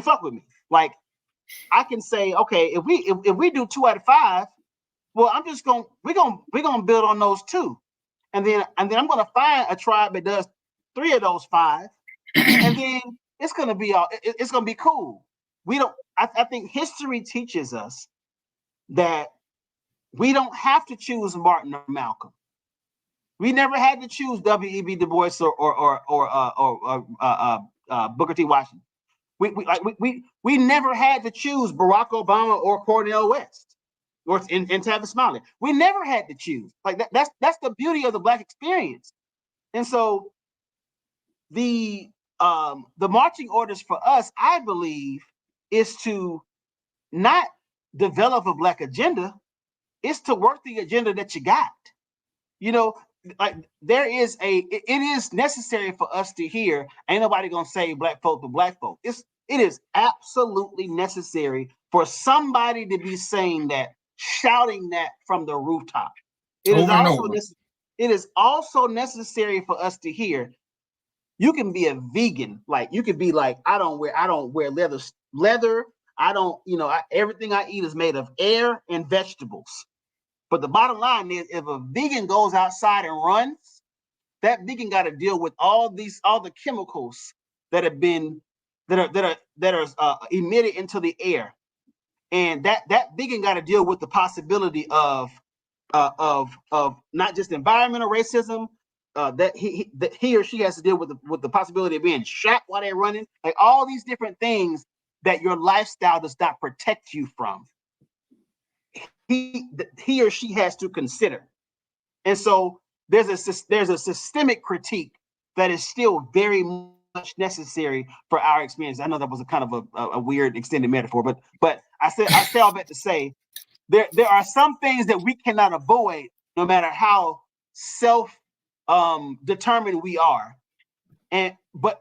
fuck with me? Like, I can say, okay, if we do 2 out of 5, well, we're gonna build on those 2, and then I'm gonna find a tribe that does 3 of those 5, and then it's gonna be cool. I think history teaches us that we don't have to choose Martin or Malcolm. We never had to choose W.E.B. Du Bois or Booker T. Washington. We never had to choose Barack Obama or Cornel West or in Tavis Smiley. We never had to choose. Like that's the beauty of the Black experience. And so the marching orders for us, I believe, is to not develop a Black agenda. It's to work the agenda that you got. You know, like it is necessary for us to hear, ain't nobody gonna say Black folk to Black folk. It is absolutely necessary for somebody to be saying that, shouting that from the rooftop. It is also necessary for us to hear, you can be a vegan. Like, you could be like, I don't wear leather. I don't, everything I eat is made of air and vegetables. But the bottom line is, if a vegan goes outside and runs, that vegan got to deal with all the chemicals that are emitted into the air. and that vegan got to deal with the possibility of not just environmental racism, that he or she has to deal with the possibility of being shot while they're running, like all these different things that your lifestyle does not protect you from. He or she has to consider, and so there's a systemic critique that is still very much necessary for our experience. I know that was a kind of a weird extended metaphor, but I say all that to say there are some things that we cannot avoid, no matter how self determined we are, but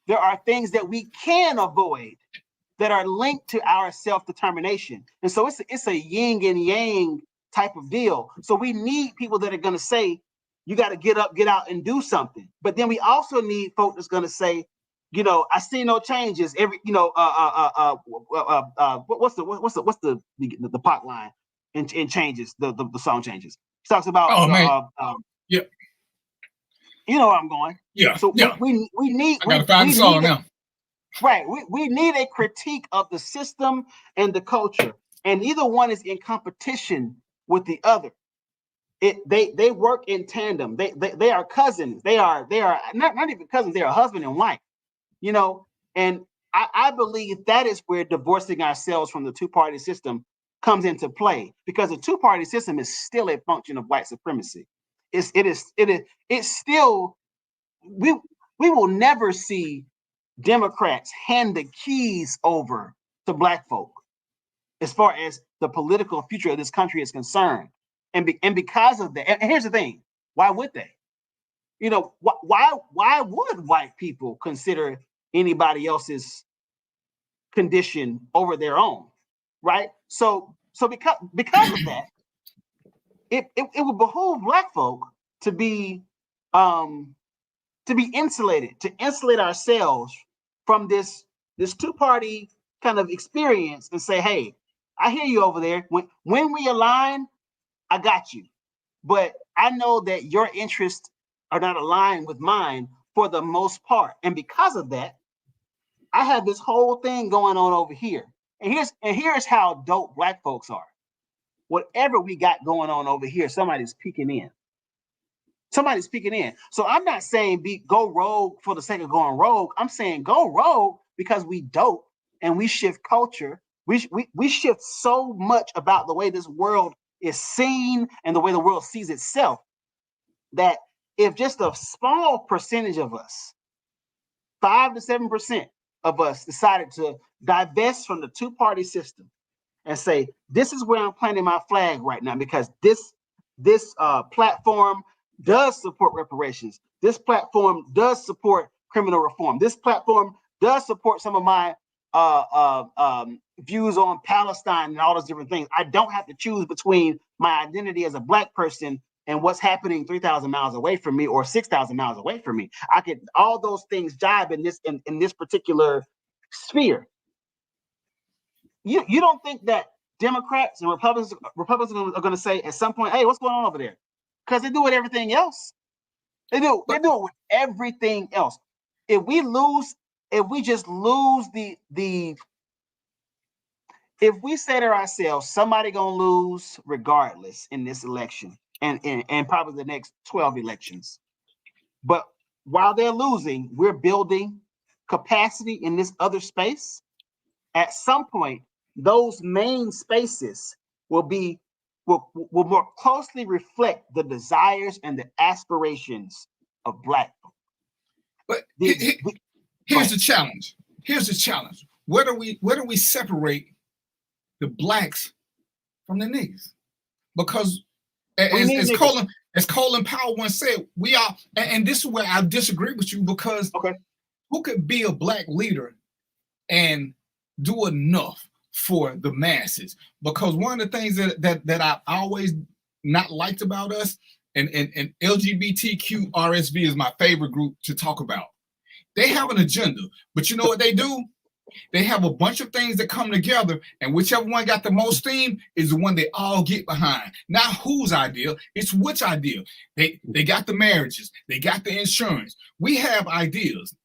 there are things that we can avoid that are linked to our self-determination. And so it's a yin and yang type of deal. So we need people that are going to say, you got to get up, get out, and do something. But then we also need folks that's going to say, I see no changes. What's the pot line in changes? The song changes. He talks about yeah. You know where I'm going. Yeah. So yeah. we need. I gotta find the song now. Right. We need a critique of the system and the culture, and neither one is in competition with the other. They work in tandem. They are cousins. They are not even cousins. They are husband and wife. And I believe that is where divorcing ourselves from the two-party system comes into play, because the two-party system is still a function of white supremacy. It's still, we will never see Democrats hand the keys over to Black folk as far as the political future of this country is concerned. And because of that, and here's the thing, why would they? Why would white people consider anybody else's condition over their own, right? So because of that, it would behoove Black folk to be insulated, to insulate ourselves from this two-party kind of experience and say, hey, I hear you over there. When we align, I got you. But I know that your interests are not aligned with mine for the most part. And because of that, I have this whole thing going on over here. And here's how dope Black folks are. Whatever we got going on over here, somebody's peeking in. Somebody's peeking in. So I'm not saying go rogue for the sake of going rogue. I'm saying go rogue because we dope and we shift culture. We shift so much about the way this world is seen and the way the world sees itself, that if just a small percentage of us, 5 to 7% of us, decided to divest from the two-party system and say, this is where I'm planting my flag right now, because this platform does support reparations. This platform does support criminal reform. This platform does support some of my views on Palestine and all those different things. I don't have to choose between my identity as a Black person and what's happening 3,000 miles away from me or 6,000 miles away from me. I could, all those things jive in this particular sphere. You don't think that Democrats and Republicans are going to say at some point, hey, what's going on over there? Because they do it everything else. They do it with everything else. If we just lose if we say to ourselves, somebody gonna lose regardless in this election and probably the next 12 elections. But while they're losing, we're building capacity in this other space. At some point, those main spaces will more closely reflect the desires and the aspirations of Black folk. But here's the challenge. Here's the challenge. Where do we separate the Blacks from the niggas? Because as Colin Powell once said, we are, and this is where I disagree with you, because who could be a Black leader and do enough for the masses? Because one of the things that I always not liked about us, and LGBTQ RSV is my favorite group to talk about. They have an agenda, but you know what they do? They have a bunch of things that come together, and whichever one got the most steam is the one they all get behind. Not whose idea, it's which idea. They got the marriages, they got the insurance. We have ideas.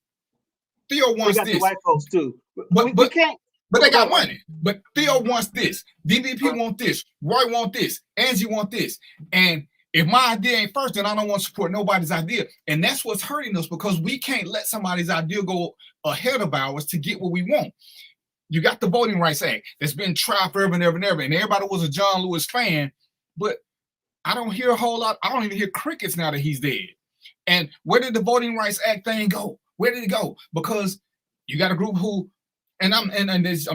Theo wants this. The white folks too. But we can't. But they got money. But Theo wants this. DVP want this. Roy want this. Angie want this. And if my idea ain't first, then I don't want to support nobody's idea. And that's what's hurting us, because we can't let somebody's idea go ahead of ours to get what we want. You got the Voting Rights Act that's been tried forever and ever and ever. And everybody was a John Lewis fan. But I don't hear a whole lot. I don't even hear crickets now that he's dead. And where did the Voting Rights Act thing go? Where did it go? Because you got a group who, and I'm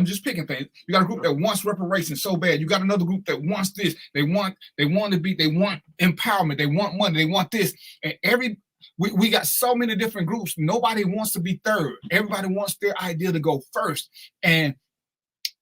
just picking things. You got a group that wants reparations so bad. You got another group that wants this. They want empowerment. They want money. They want this. And we got so many different groups. Nobody wants to be third. Everybody wants their idea to go first. And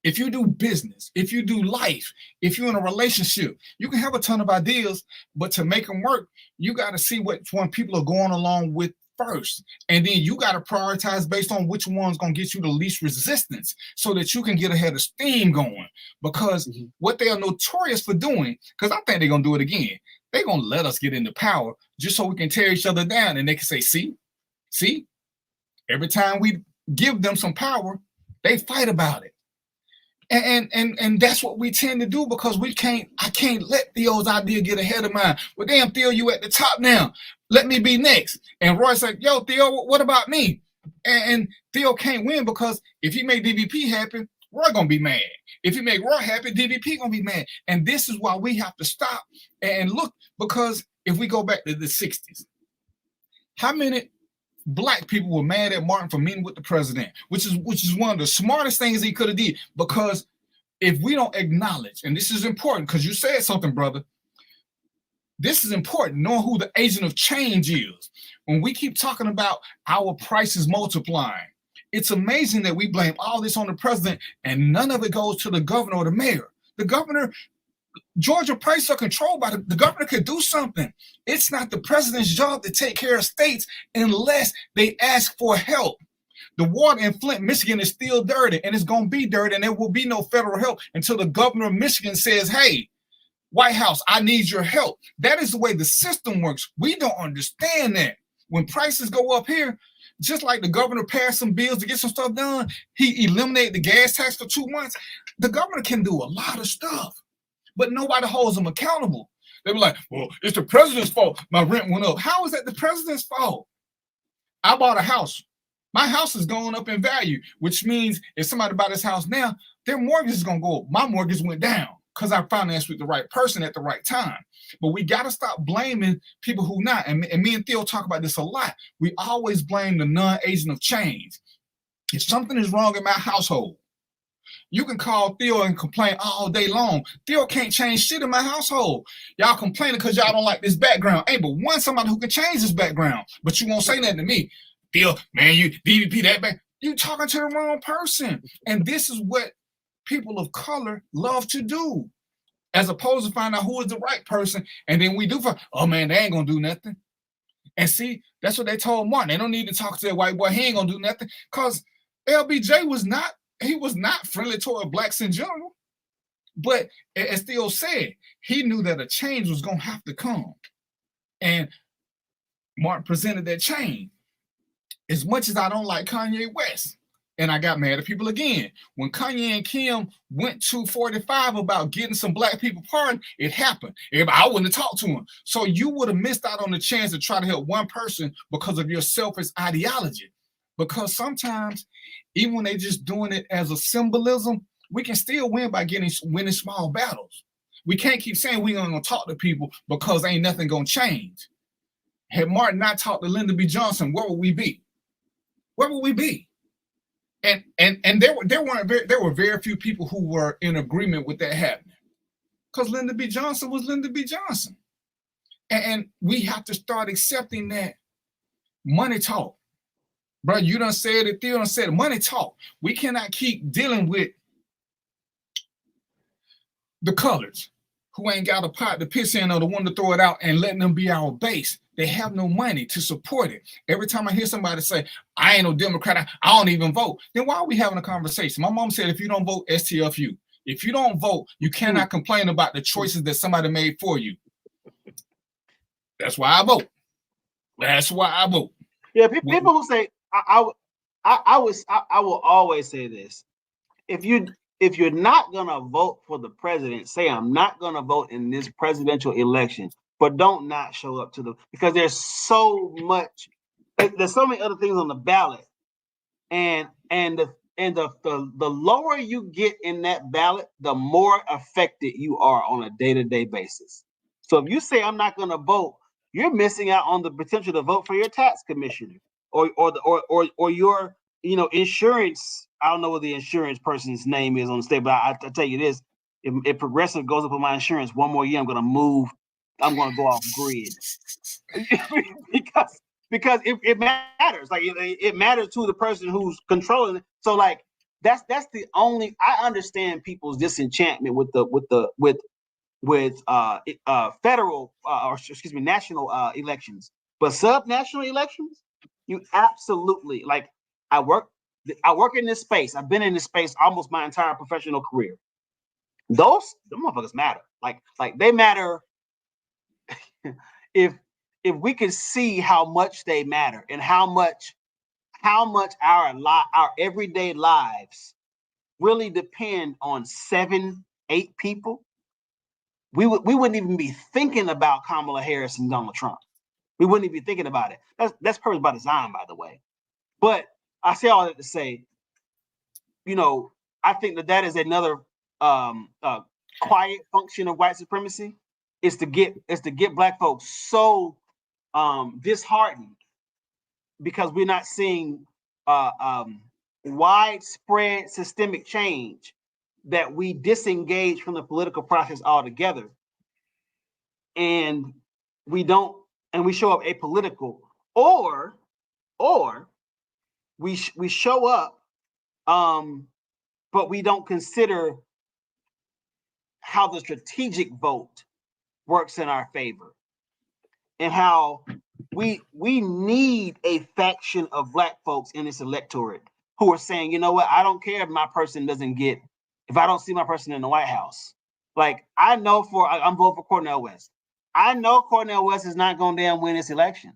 if you do business, if you do life, if you're in a relationship, you can have a ton of ideas, but to make them work, you got to see which one people are going along with first. And then you got to prioritize based on which one's going to get you the least resistance so that you can get ahead of steam going. Because what they are notorious for doing, because I think they're going to do it again, they're going to let us get into power just so we can tear each other down. And they can say, see, every time we give them some power, they fight about it. And that's what we tend to do, because I can't let Theo's idea get ahead of mine. Well, damn, Theo, you at the top now. Let me be next. And Roy's like, yo, Theo, what about me? And Theo can't win, because if he make DVP happy, Roy gonna be mad. If he make Roy happy, DVP gonna be mad. And this is why we have to stop and look, because if we go back to the 60s, how many Black people were mad at Martin for meeting with the president, which is one of the smartest things he could have did. Because if we don't acknowledge, and this is important, because you said something, brother, this is important, knowing who the agent of change is. When we keep talking about our prices multiplying, it's amazing that we blame all this on the president and none of it goes to the governor or the mayor. The governor, Georgia prices are controlled by the governor could do something. It's not the president's job to take care of states unless they ask for help. The water in Flint, Michigan is still dirty, and it's going to be dirty, and there will be no federal help until the governor of Michigan says, hey, White House, I need your help. That is the way the system works. We don't understand that. When prices go up here, just like the governor passed some bills to get some stuff done, he eliminated the gas tax for 2 months. The governor can do a lot of stuff, but nobody holds them accountable. They were like, well, it's the president's fault my rent went up. How is that the president's fault? I bought a house. My house is going up in value, which means if somebody buys this house now, their mortgage is going to go up. My mortgage went down because I financed with the right person at the right time. But we got to stop blaming people who not. And me and Theo talk about this a lot. We always blame the non-agent of change. If something is wrong in my household, you can call Theo and complain all day long. Theo can't change shit in my household. Y'all complaining because y'all don't like this background. Ain't but one somebody who can change this background. But you won't say nothing to me. Theo, man, you DVP that back. You talking to the wrong person. And this is what people of color love to do, as opposed to find out who is the right person. And then we do find, oh man, they ain't gonna do nothing. And see, that's what they told Martin. They don't need to talk to that white boy. He ain't gonna do nothing. Because LBJ was not friendly toward blacks in general. But as Theo said, he knew that a change was gonna have to come. And Martin presented that change. As much as I don't like Kanye West, and I got mad at people again, when Kanye and Kim went to 45 about getting some black people pardoned, it happened. I wouldn't have talked to him. So you would have missed out on the chance to try to help one person because of your selfish ideology. Because sometimes, even when they're just doing it as a symbolism, we can still win by winning small battles. We can't keep saying we ain't gonna talk to people because ain't nothing gonna change. Had Martin not talked to Lyndon B. Johnson, where would we be? Where would we be? And there were very few people who were in agreement with that happening, because Lyndon B. Johnson was Lyndon B. Johnson. And we have to start accepting that money talk. Bro, you done said it, Theo done said it, money talk. We cannot keep dealing with the colors who ain't got a pot to piss in or the one to throw it out and letting them be our base. They have no money to support it. Every time I hear somebody say, I ain't no Democrat, I don't even vote, then why are we having a conversation? My mom said, if you don't vote, STFU. If you don't vote, you cannot complain about the choices that somebody made for you. That's why I vote. That's why I vote. Yeah, people who say, I will always say this. if you're not gonna vote for the president, say I'm not gonna vote in this presidential election, but don't not show up to because there's so much, there's so many other things on the ballot, and the lower you get in that ballot, the more affected you are on a day-to-day basis. So if you say I'm not gonna vote, you're missing out on the potential to vote for your tax commissioner or your insurance. I don't know what the insurance person's name is on the state, but I tell you this: if Progressive goes up with my insurance one more year, I'm gonna move. I'm gonna go off grid because it matters. Like it matters to the person who's controlling it. So like that's the only. I understand people's disenchantment with federal or excuse me national elections, but subnational elections, you absolutely like. I work in this space. I've been in this space almost my entire professional career. The motherfuckers matter. Like they matter. if we could see how much they matter and how much our everyday lives really depend on 7-8 people, we wouldn't even be thinking about Kamala Harris and Donald Trump. We wouldn't even be thinking about it. That's purpose by design, by the way. But I say all that to say, I think that is another quiet function of white supremacy, is to get Black folks so disheartened because we're not seeing widespread systemic change that we disengage from the political process altogether, and we show up apolitical, or we show up, but we don't consider how the strategic vote works in our favor, and how we need a faction of Black folks in this electorate who are saying, you know what, I don't care if my person if I don't see my person in the White House. Like I'm voting for Cornel West. I know Cornel West is not going to damn win this election,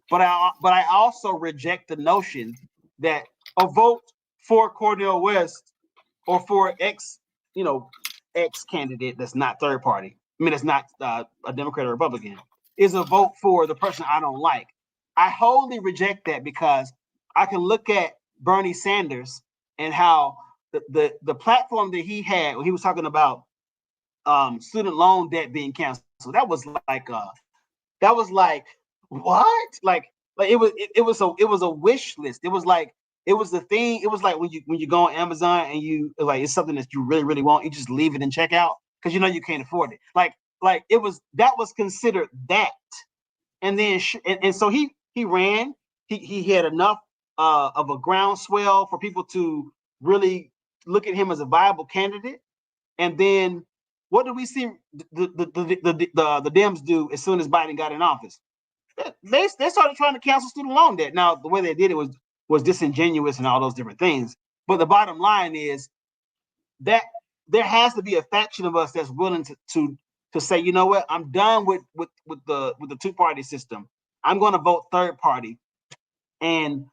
but I also reject the notion that a vote for Cornel West or for X candidate that's not third party, it's not a Democrat or Republican, is a vote for the person I don't like. I wholly reject that because I can look at Bernie Sanders and how the platform that he had when he was talking about student loan debt being canceled. That was like what? Like it was a wish list. It was the thing. It was like when you go on Amazon and it's something that you really, really want, you just leave it in checkout because you can't afford it. Like that was considered that. And then and so he ran. He had enough of a groundswell for people to really look at him as a viable candidate. And then what did we see the Dems do as soon as Biden got in office? They started trying to cancel student loan debt. Now, the way they did it was disingenuous and all those different things. But the bottom line is that there has to be a faction of us that's willing to say, you know what, I'm done with the two-party system. I'm going to vote third party, and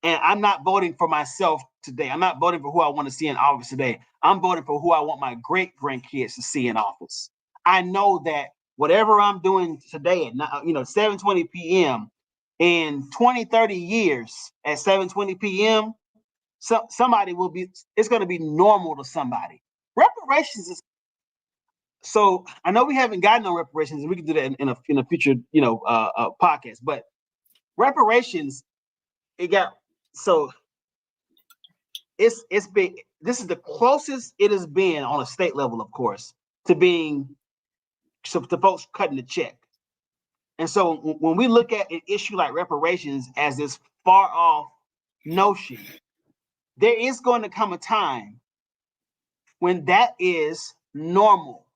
I'm not voting for myself today. I'm not voting for who I want to see in office today. I'm voting for who I want my great grandkids to see in office. I know that whatever I'm doing today at 7:20 p.m. in 20, 30 years at 7:20 p.m., somebody will be. It's going to be normal to somebody. Reparations is. So I know we haven't gotten no reparations, and we can do that in a future podcast. But reparations, it's been. This is the closest it has been on a state level, of course, to being to folks cutting the check. And so when we look at an issue like reparations as this far off notion, there is going to come a time when that is normal.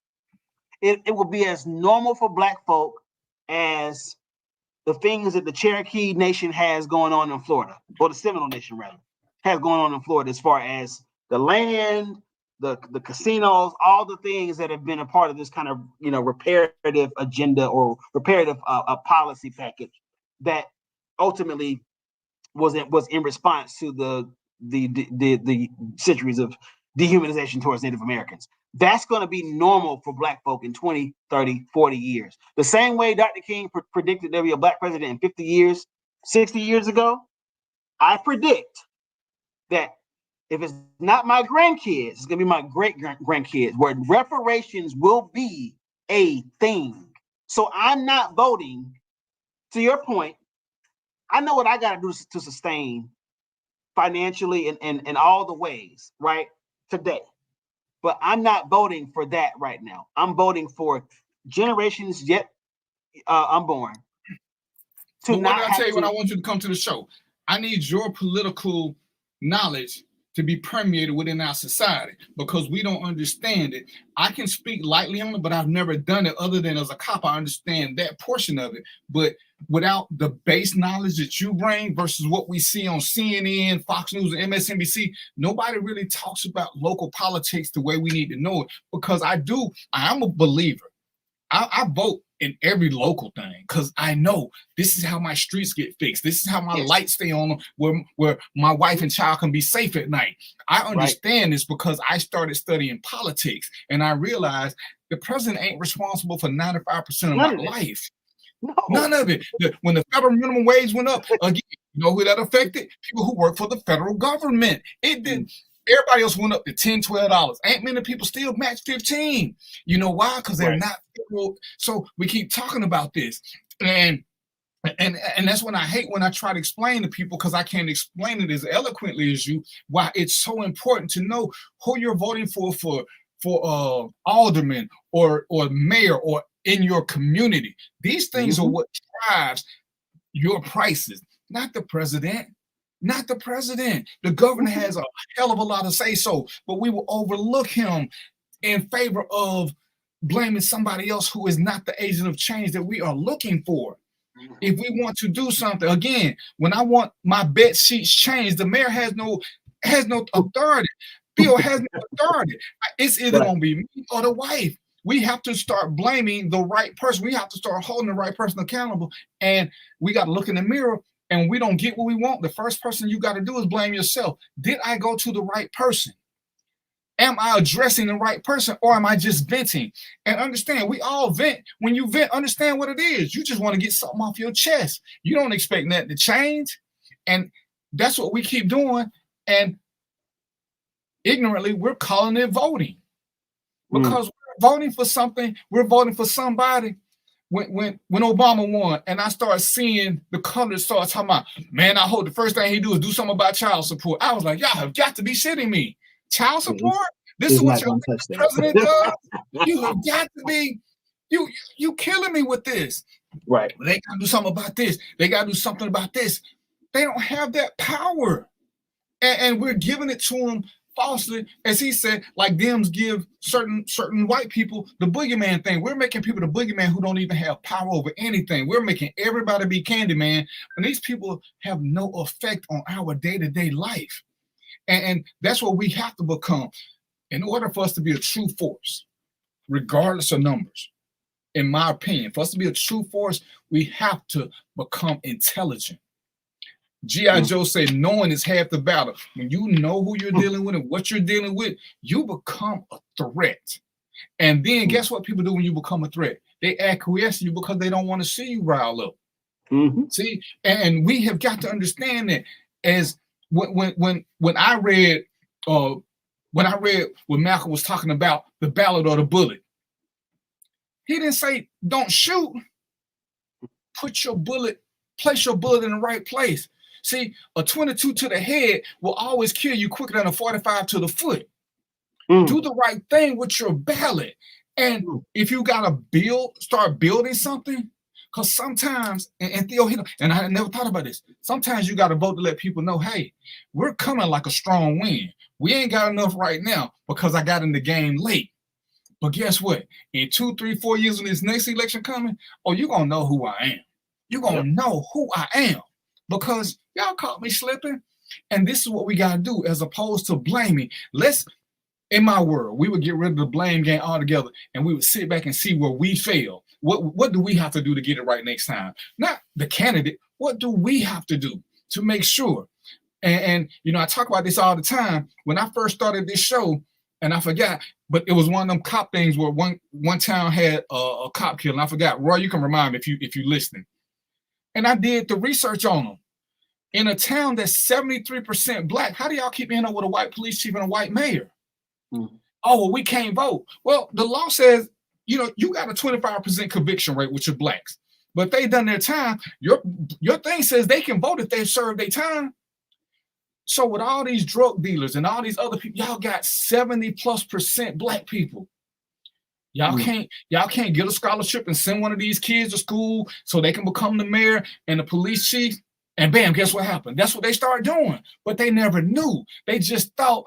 It will be as normal for Black folk as the things that the Cherokee Nation has going on in Florida, or the Seminole Nation rather, has going on in Florida, as far as the land, the casinos, all the things that have been a part of this kind of reparative agenda or reparative policy package that ultimately was in response to the centuries of dehumanization towards Native Americans. That's going to be normal for Black folk in 20, 30, 40 years. The same way Dr. King predicted there'll be a Black president in 50 years, 60 years ago, I predict that if it's not my grandkids, it's going to be my great-grandkids, where reparations will be a thing. So I'm not voting, to your point, I know what I got to do to sustain financially and all the ways, right, today. But I'm not voting for that right now. I'm voting for generations yet unborn. But what did I tell you when I want you to come to the show? I need your political knowledge to be permeated within our society because we don't understand it. I can speak lightly on it, but I've never done it other than as a cop. I understand that portion of it. But without the base knowledge that you bring versus what we see on CNN, Fox News, and MSNBC, nobody really talks about local politics the way we need to know it because I'm a believer. I vote in every local thing because I know this is how my streets get fixed. This is how my lights stay on where my wife and child can be safe at night. I understand this because I started studying politics and I realized the president ain't responsible for 95% of my life. No. None of it. When the federal minimum wage went up, again, you know who that affected? People who work for the federal government. It didn't. Everybody else went up to $10, $12. Ain't many people still match 15. You know why? Because they're not federal. So we keep talking about this. And that's when I hate when I try to explain to people because I can't explain it as eloquently as you, why it's so important to know who you're voting for alderman or mayor or in your community. These things are what drives your prices, not the president. Not the president. The governor has a hell of a lot to say so, but we will overlook him in favor of blaming somebody else who is not the agent of change that we are looking for. If we want to do something, again, when I want my bed sheets changed, the mayor has no authority. Bill has no authority. It's either going to be me or the wife. We have to start blaming the right person. We have to start holding the right person accountable, and we got to look in the mirror. And we don't get what we want, the first person you got to do is blame yourself. Did I go to the right person? Am I addressing the right person or am I just venting? And understand, we all vent. When you vent, understand what it is. You just want to get something off your chest. You don't expect that to change. And that's what we keep doing. And ignorantly, we're calling it voting. Because we're voting for something, we're voting for somebody. When Obama won and I started seeing the colors start talking about, man, I hope the first thing he do is do something about child support. I was like, y'all have got to be shitting me. Child support? This is what your president does? You have got to be, you killing me with this. Right. They got to do something about this. They got to do something about this. They don't have that power. And we're giving it to them falsely, as he said, like Dems give certain white people the boogeyman thing. We're making people the boogeyman who don't even have power over anything. We're making everybody be Candyman, and these people have no effect on our day-to-day life. And that's what we have to become in order for us to be a true force, regardless of numbers. In my opinion, for us to be a true force, we have to become intelligent. G.I. Joe said, knowing is half the battle. When you know who you're dealing with and what you're dealing with, you become a threat. And then guess what people do when you become a threat? They acquiesce you because they don't want to see you rile up. See, and we have got to understand that as when I read when Malcolm was talking about the ballot or the bullet, he didn't say don't shoot. Place your bullet in the right place. See, a 22 to the head will always kill you quicker than a 45 to the foot. Do the right thing with your ballot. And if you got to start building something, because sometimes, and Theo, and I never thought about this, sometimes you got to vote to let people know, hey, we're coming like a strong wind. We ain't got enough right now because I got in the game late. But guess what? In 2, 3, 4 years when this next election coming, you're going to know who I am. You're going to know who I am. Because y'all caught me slipping. And this is what we got to do as opposed to blaming. In my world, we would get rid of the blame game altogether and we would sit back and see where we fail. What do we have to do to get it right next time? Not the candidate. What do we have to do to make sure? And you know, I talk about this all the time. When I first started this show, and I forgot, but it was one of them cop things where one town had a cop killed, and I forgot. Roy, you can remind me if you listening. And I did the research on them. In a town that's 73% black, how do y'all keep ending up with a white police chief and a white mayor? Oh, well, we can't vote. Well, the law says, you know, you got a 25% conviction rate with your blacks. But if they done their time, your thing says they can vote if they've served their time. So with all these drug dealers and all these other people, y'all got 70+% black people. Y'all can't get a scholarship and send one of these kids to school so they can become the mayor and the police chief. And bam, guess what happened? That's what they started doing. But they never knew. They just thought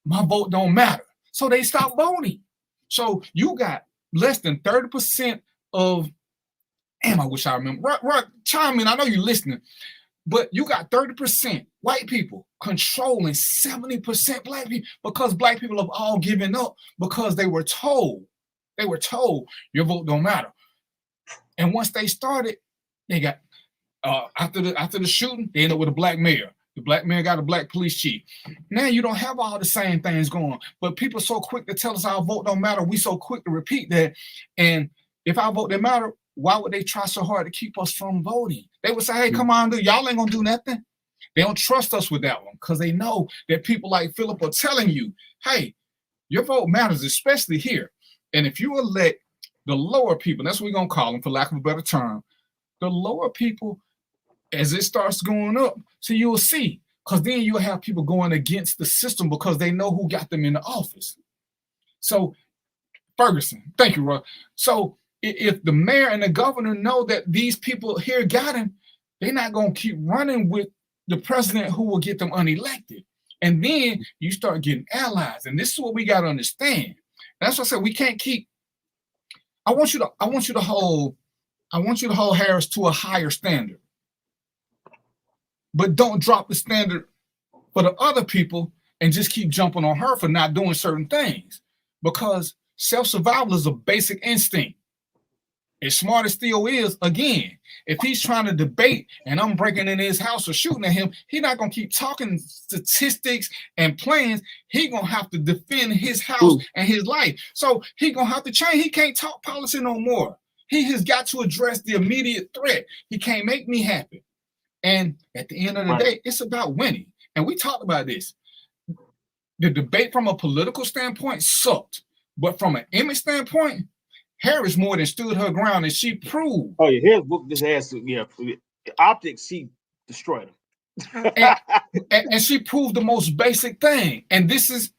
my vote don't matter. So they stopped voting. So you got less than 30% of, I wish I remember. Right, chime in. I know you're listening. But you got 30% white people controlling 70% black people because black people have all given up because they were told your vote don't matter. And once they started, they got after the shooting, they ended up with a black mayor. The black mayor got a black police chief. Now you don't have all the same things going, but people are so quick to tell us our vote don't matter. We so quick to repeat that. And if our vote didn't matter, why would they try so hard to keep us from voting? They would say, hey, come on, dude, y'all ain't gonna do nothing. They don't trust us with that one because they know that people like Philip are telling you, hey, your vote matters, especially here. And if you elect the lower people, that's what we're gonna call them for lack of a better term, the lower people, as it starts going up, so you'll see, because then you'll have people going against the system because they know who got them in the office. So, Ferguson, thank you, Roy. So, if the mayor and the governor know that these people here got him, they're not going to keep running with the president who will get them unelected. And then you start getting allies. And this is what we got to understand. That's what I said. We can't keep. I want you to hold Harris to a higher standard. But don't drop the standard for the other people and just keep jumping on her for not doing certain things. Because self-survival is a basic instinct. As smart as Theo is, again, if he's trying to debate and I'm breaking in his house or shooting at him, he's not going to keep talking statistics and plans. He's going to have to defend his house and his life. So he's going to have to change. He can't talk policy no more. He has got to address the immediate threat. He can't make me happy. And at the end of the day, it's about winning. And we talked about this. The debate from a political standpoint sucked. But from an image standpoint, Harris more than stood her ground, and she proved. Oh, yeah, Harris whooped his ass. Yeah, optics, she destroyed him. and she proved the most basic thing. And this is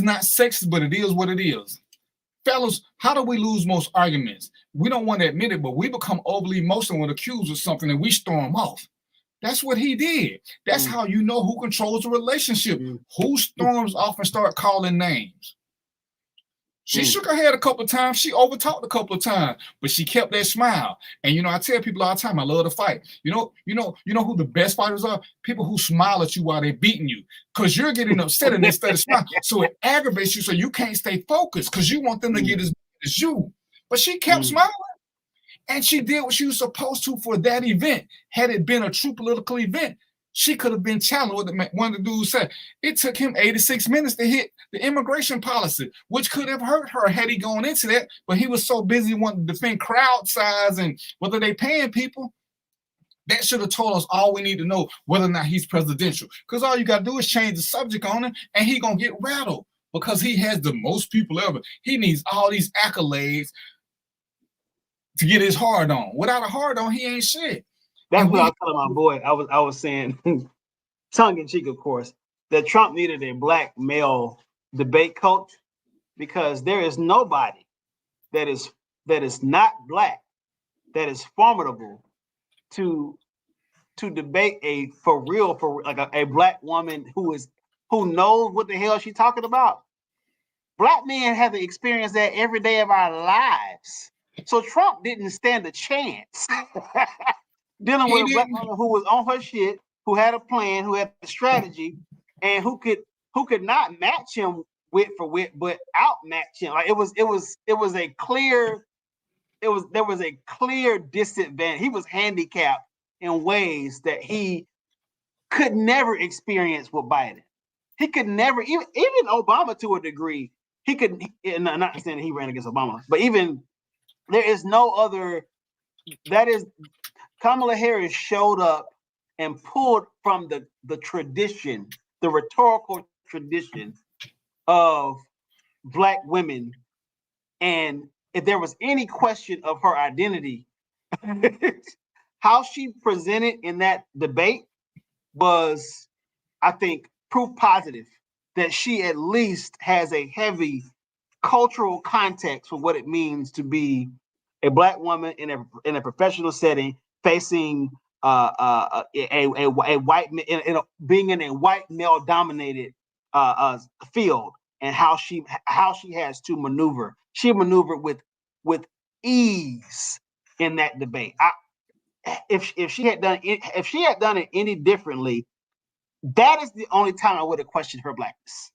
not sexist, but it is what it is. Fellas, how do we lose most arguments? We don't want to admit it, but we become overly emotional when accused of something and we storm off. That's what he did. That's how you know who controls the relationship. Who storms off and start calling names. She shook her head a couple of times. She overtalked a couple of times, but she kept that smile. And you know, I tell people all the time, I love to fight. You know who the best fighters are? People who smile at you while they're beating you, because you're getting upset and instead of smiling. So it aggravates you, so you can't stay focused because you want them to get as bad as you. But she kept smiling. And she did what she was supposed to for that event. Had it been a true political event, she could have been challenged. What one of the dudes said. It took him 86 minutes to hit the immigration policy, which could have hurt her had he gone into that. But he was so busy wanting to defend crowd size and whether they paying people. That should have told us all we need to know whether or not he's presidential. Because all you got to do is change the subject on him and he going to get rattled because he has the most people ever. He needs all these accolades to get his hard on. Without a hard on, he ain't shit. That's what I was telling my boy. I was saying, tongue in cheek, of course, that Trump needed a black male debate coach because there is nobody that is not black that is formidable to debate a black woman who knows what the hell she's talking about. Black men have to experience that every day of our lives. So Trump didn't stand a chance dealing with a black woman who was on her shit, who had a plan, who had a strategy, and who could not match him wit for wit, but outmatch him. Like there was a clear disadvantage. He was handicapped in ways that he could never experience what Biden. He could never, even Obama to a degree, he could, and I'm not saying he ran against Obama, but even there is no other, that is, Kamala Harris showed up and pulled from the tradition, the rhetorical tradition of Black women. And if there was any question of her identity, how she presented in that debate was, I think, proof positive that she at least has a heavy cultural context for what it means to be a Black woman in a professional setting, facing a white being in a white male dominated field, and how she has to maneuver. She maneuvered with ease in that debate. If she had done it any differently, that is the only time I would have questioned her blackness.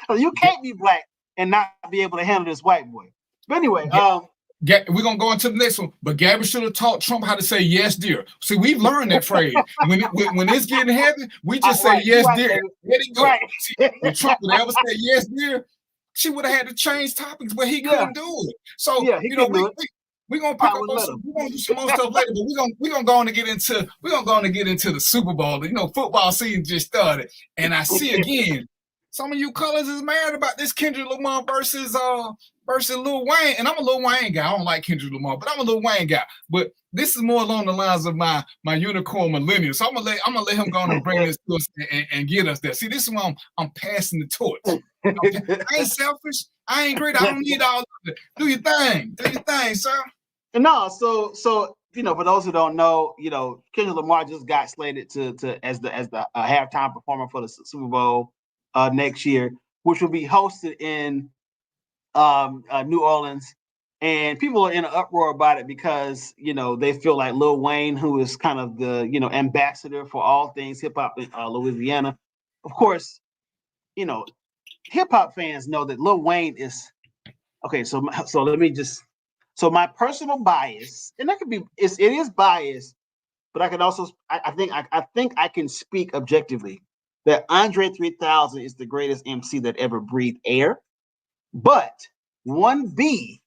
You can't be Black and not be able to handle this white boy. But anyway, we're gonna go into the next one. But Gabby should have taught Trump how to say yes, dear. See, we've learned that phrase. When it's getting heavy, we just say yes, dear. Let it go. Right. See, when Trump would ever say yes, dear, she would have had to change topics, but he couldn't do it. So we're gonna pick up on we're gonna do some more stuff later, but we're gonna go on and get into the Super Bowl. You know, football season just started, and I see again some of you colors is mad about this Kendrick Lamar versus Lil Wayne, and I'm a Lil Wayne guy. I don't like Kendrick Lamar, but I'm a Lil Wayne guy. But this is more along the lines of my unicorn millennial. So I'm gonna let him go on and bring this to us and get us there. See, this is why I'm passing the torch. I ain't selfish. I ain't great. I don't need all of it. Do your thing. Do your thing, sir. No, so for those who don't know, Kendrick Lamar just got slated to as the halftime performer for the Super Bowl next year, which will be hosted in New Orleans, and people are in an uproar about it because they feel like Lil Wayne, who is kind of the ambassador for all things hip hop in Louisiana, of course, hip hop fans know that Lil Wayne is okay. So let me just. So my personal bias, and that could be, it is biased, but I can also, I think I can speak objectively that Andre 3000 is the greatest MC that ever breathed air. But 1B,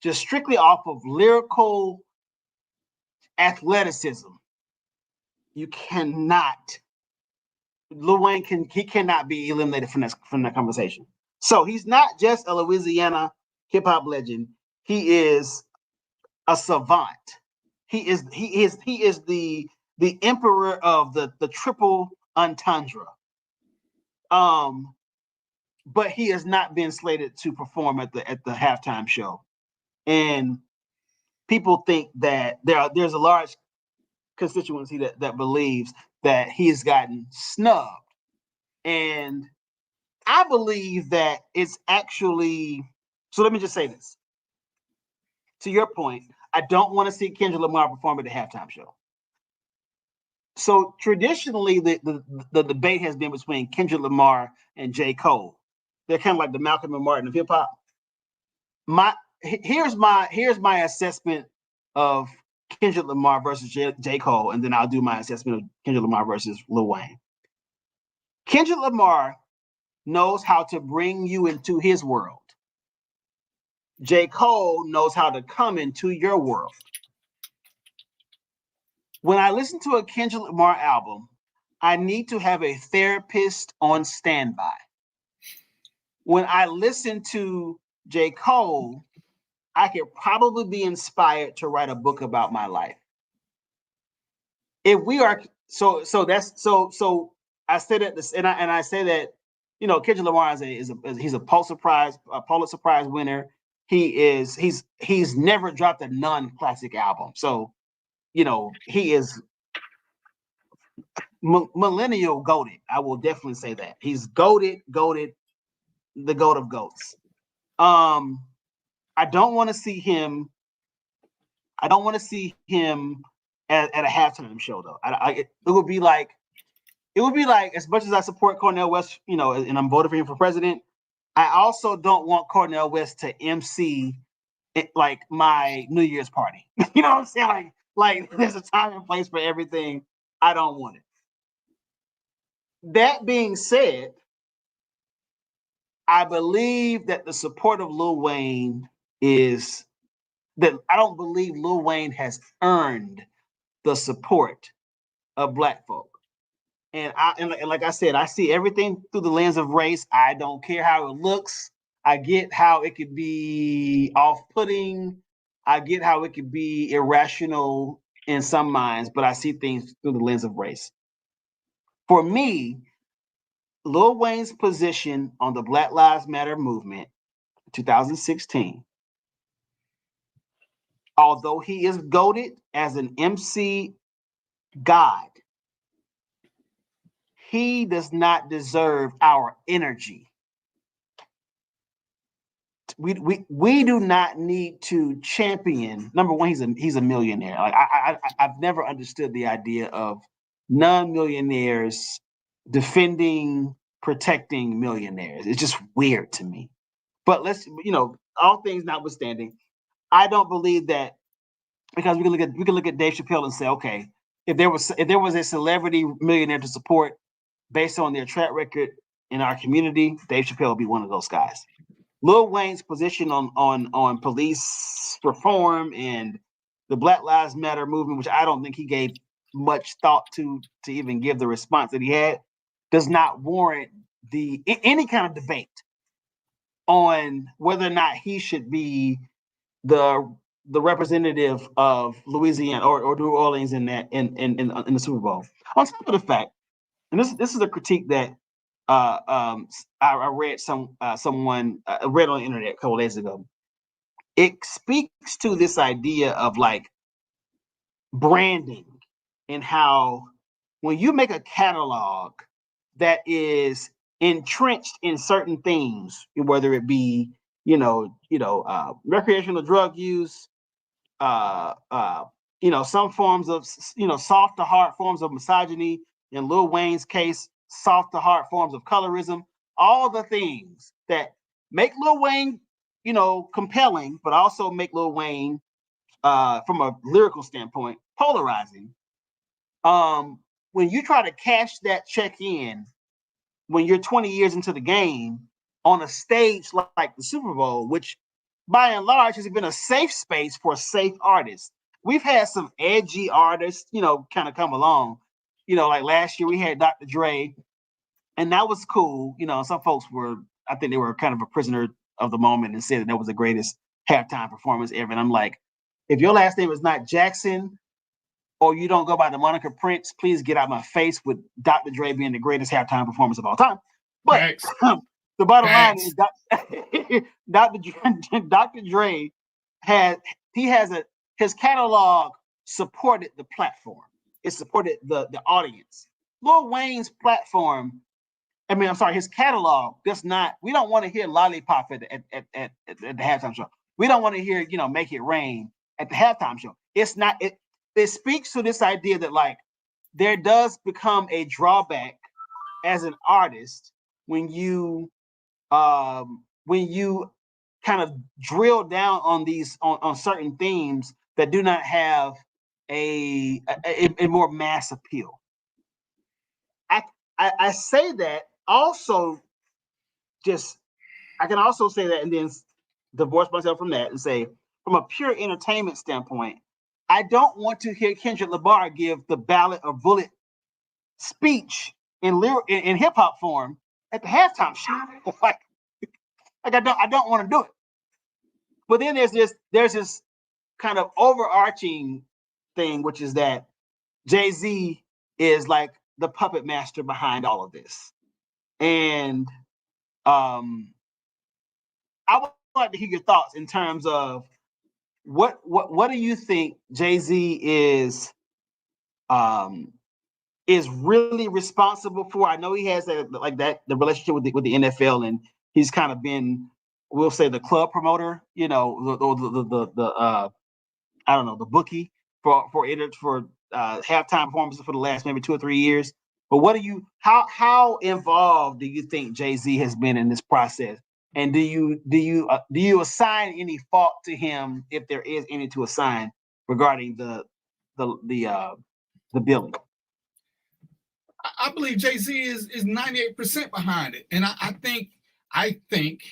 just strictly off of lyrical athleticism, you cannot. Lil Wayne cannot be eliminated from that conversation. So he's not just a Louisiana hip hop legend. He is a savant. He is the emperor of the triple entendre. But he has not been slated to perform at the halftime show, and people think that there's a large constituency that believes that he's gotten snubbed, and I believe that it's actually. So let me just say this. To your point, I don't want to see Kendrick Lamar perform at the halftime show. So traditionally, the debate has been between Kendrick Lamar and J. Cole. They're kind of like the Malcolm and Martin of hip hop. Here's my assessment of Kendrick Lamar versus J. Cole, and then I'll do my assessment of Kendrick Lamar versus Lil Wayne. Kendrick Lamar knows how to bring you into his world. J. Cole knows how to come into your world. When I listen to a Kendrick Lamar album, I need to have a therapist on standby. When I listen to J. Cole, I could probably be inspired to write a book about my life. If we are so I say that and I say that Kendrick Lamar he's a Pulitzer Prize winner. He's never dropped a non-classic album. So, he is millennial goated. I will definitely say that. He's goated, the goat of goats. I don't want to see him at a halftime show though. It would be like as much as I support Cornel West, and I'm voting for him for president, I also don't want Cornel West to MC like my New Year's party. You know what I'm saying? Like there's a time and place for everything. I don't want it. That being said, I believe that the support of Lil Wayne is that I don't believe Lil Wayne has earned the support of Black folk. And like I said, I see everything through the lens of race. I don't care how it looks. I get how it could be off-putting. I get how it could be irrational in some minds, but I see things through the lens of race. For me, Lil Wayne's position on the Black Lives Matter movement, 2016, although he is goated as an MC god, he does not deserve our energy. We do not need to champion. Number one, he's a millionaire. Like I've never understood the idea of non-millionaires defending, protecting millionaires. It's just weird to me. But let's, all things notwithstanding, I don't believe that, because we can look at Dave Chappelle and say, okay, if there was a celebrity millionaire to support based on their track record in our community, Dave Chappelle would be one of those guys. Lil Wayne's position on police reform and the Black Lives Matter movement, which I don't think he gave much thought to even give the response that he had, does not warrant any kind of debate on whether or not he should be the representative of Louisiana or New Orleans in the Super Bowl. On top of the fact, and this is a critique that I read someone read on the internet a couple days ago. It speaks to this idea of like branding and how when you make a catalog that is entrenched in certain things, whether it be recreational drug use, some forms of soft to hard forms of misogyny. In Lil Wayne's case, soft to hard forms of colorism. All the things that make Lil Wayne, compelling, but also make Lil Wayne, from a lyrical standpoint, polarizing. When you try to cash that check in, when you're 20 years into the game on a stage like the Super Bowl, which by and large has been a safe space for safe artists. We've had some edgy artists, kind of come along. Like last year we had Dr. Dre, and that was cool. Some folks I think they were kind of a prisoner of the moment and said that was the greatest halftime performance ever. And I'm like, if your last name is not Jackson, or you don't go by the moniker Prince, please get out of my face with Dr. Dre being the greatest halftime performance of all time. But the bottom line is Dr. Dre his catalog supported the platform. It supported the audience. Lil Wayne's platform, his catalog does not. We don't want to hear Lollipop at the halftime show. We don't want to hear, Make It Rain at the halftime show. It's not. It speaks to this idea that like there does become a drawback as an artist when you kind of drill down on these on certain themes that do not have a more mass appeal. I say that also I can also say that and then divorce myself from that and say from a pure entertainment standpoint, I don't want to hear Kendrick Lamar give the ballad or bullet speech in hip hop form at the halftime show. like I don't want to do it. But then there's this kind of overarching thing, which is that Jay-Z is like the puppet master behind all of this. And I would like to hear your thoughts in terms of what do you think Jay-Z is really responsible for? I know he has the relationship with the NFL, and he's kind of been, we'll say, the club promoter, the bookie for halftime performances for the last maybe 2 or 3 years. But how involved do you think Jay-Z has been in this process? And do you assign any fault to him, if there is any to assign, regarding the billing? I believe Jay-Z is 98% behind it. And I think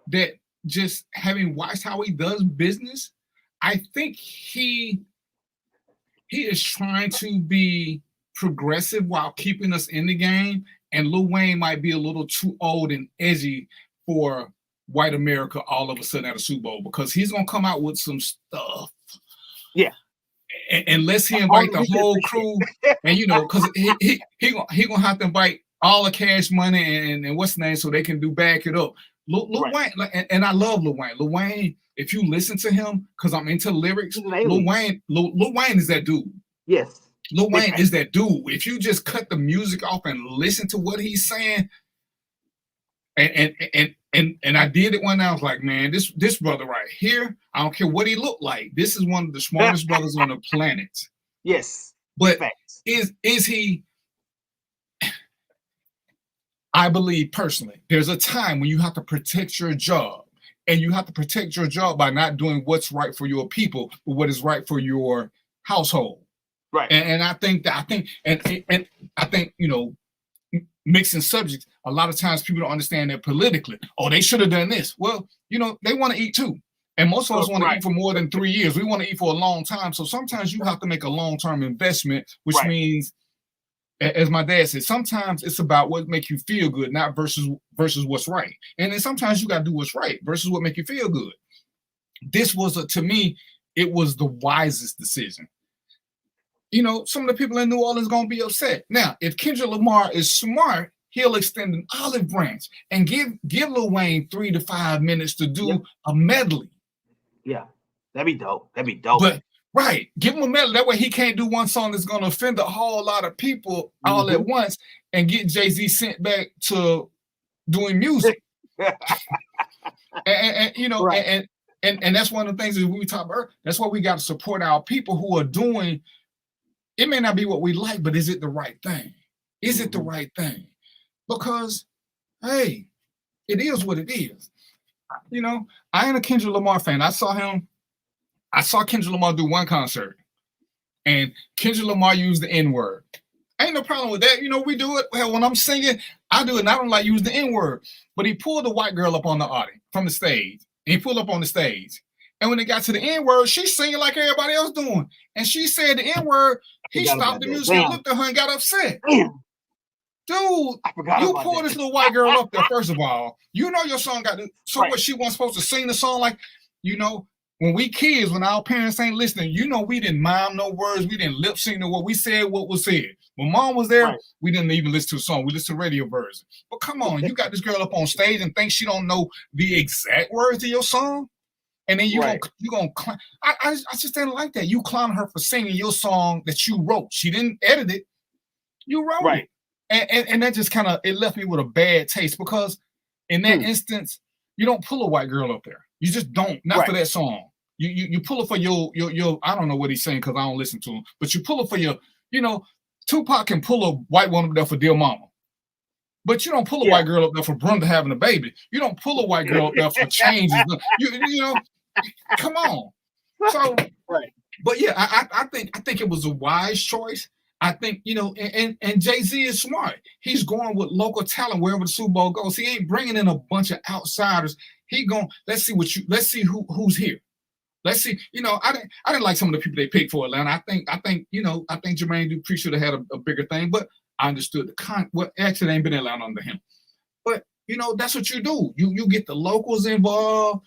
that just having watched how he does business, I think he is trying to be progressive while keeping us in the game. And Lil Wayne might be a little too old and edgy for white America all of a sudden at a Super Bowl, because he's gonna come out with some stuff. Yeah. Unless he invite the whole crew, and because he gonna have to invite all the Cash Money and what's the name, so they can back it up. Lil Wayne, and I love Lil Wayne. Lil Wayne, if you listen to him, because I'm into lyrics, Lil Wayne is that dude. Yes. Lil Wayne is that dude. If you just cut the music off and listen to what he's saying, and I did it one night, I was like, man, this brother right here, I don't care what he looked like. This is one of the smartest brothers on the planet. Yes. But is he? I believe personally, there's a time when you have to protect your job, and you have to protect your job by not doing what's right for your people, but what is right for your household. Right. And I think mixing subjects, a lot of times people don't understand that politically. Oh, they should have done this. Well, they want to eat too. And most of us want to eat for more than 3 years. We want to eat for a long time. So sometimes you have to make a long-term investment, which means, as my dad said, sometimes it's about what makes you feel good, not versus what's right. And then sometimes you got to do what's right versus what make you feel good. This was, to me, it was the wisest decision. Some of the people in New Orleans going to be upset. Now, if Kendrick Lamar is smart, he'll extend an olive branch and give Lil Wayne 3 to 5 minutes to do a medley. Yeah, that'd be dope. But give him a medley. That way he can't do one song that's going to offend a whole lot of people all at once and get Jay-Z sent back to doing music. and that's one of the things that we talk about. That's why we got to support our people who are doing. It may not be what we like, but is it the right thing? Is it the right thing? Because, hey, it is what it is. I ain't a Kendrick Lamar fan. I saw Kendrick Lamar do one concert, and Kendrick Lamar used the N-word. Ain't no problem with that. We do it. Well, when I'm singing, I do it, and I don't like using the N-word. But he pulled the white girl up on the audience from the stage. And he pulled up on the stage. And when it got to the N-word, she's singing like everybody else doing. And she said the N-word. He stopped the music and looked at her and got upset. Damn. Dude, you pull this little white girl up there, first of all. Your song got what she wasn't supposed to sing the song like, when we kids, when our parents ain't listening, we didn't mime no words. We didn't lip sync to what we said, what was said. When mom was there, we didn't even listen to a song. We listened to radio version. But come on, you got this girl up on stage and think she don't know the exact words to your song? And then you gonna clown. I just didn't like that. You clown her for singing your song that you wrote. She didn't edit it. You wrote it. And that just it left me with a bad taste, because in that instance, you don't pull a white girl up there. You just don't. Not for that song. You pull it for your I don't know what he's saying because I don't listen to him, but you pull it for your, Tupac can pull a white woman up there for Dear Mama. But you don't pull a white girl up there for Brenda having a baby. You don't pull a white girl up there for changes. Come on. So, but yeah, I think it was a wise choice. I think, and Jay-Z is smart. He's going with local talent wherever the Super Bowl goes. He ain't bringing in a bunch of outsiders. Let's see who's here. Let's see. I didn't like some of the people they picked for Atlanta. I think Jermaine Dupri should have had a bigger thing, but I understood actually ain't been in Atlanta under him. But that's what you do. You get the locals involved,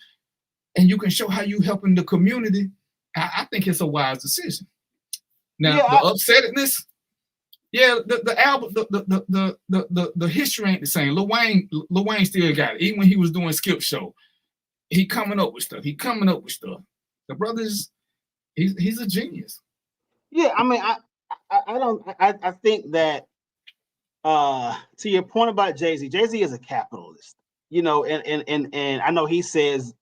and you can show how you helping the community. I think it's a wise decision. Now the upsetness, the album, the history ain't the same. Lil Wayne still got it. Even when he was doing Skip Show, he coming up with stuff. The brother's he's a genius. Yeah, I mean, I think that to your point about Jay-Z is a capitalist, and I know he said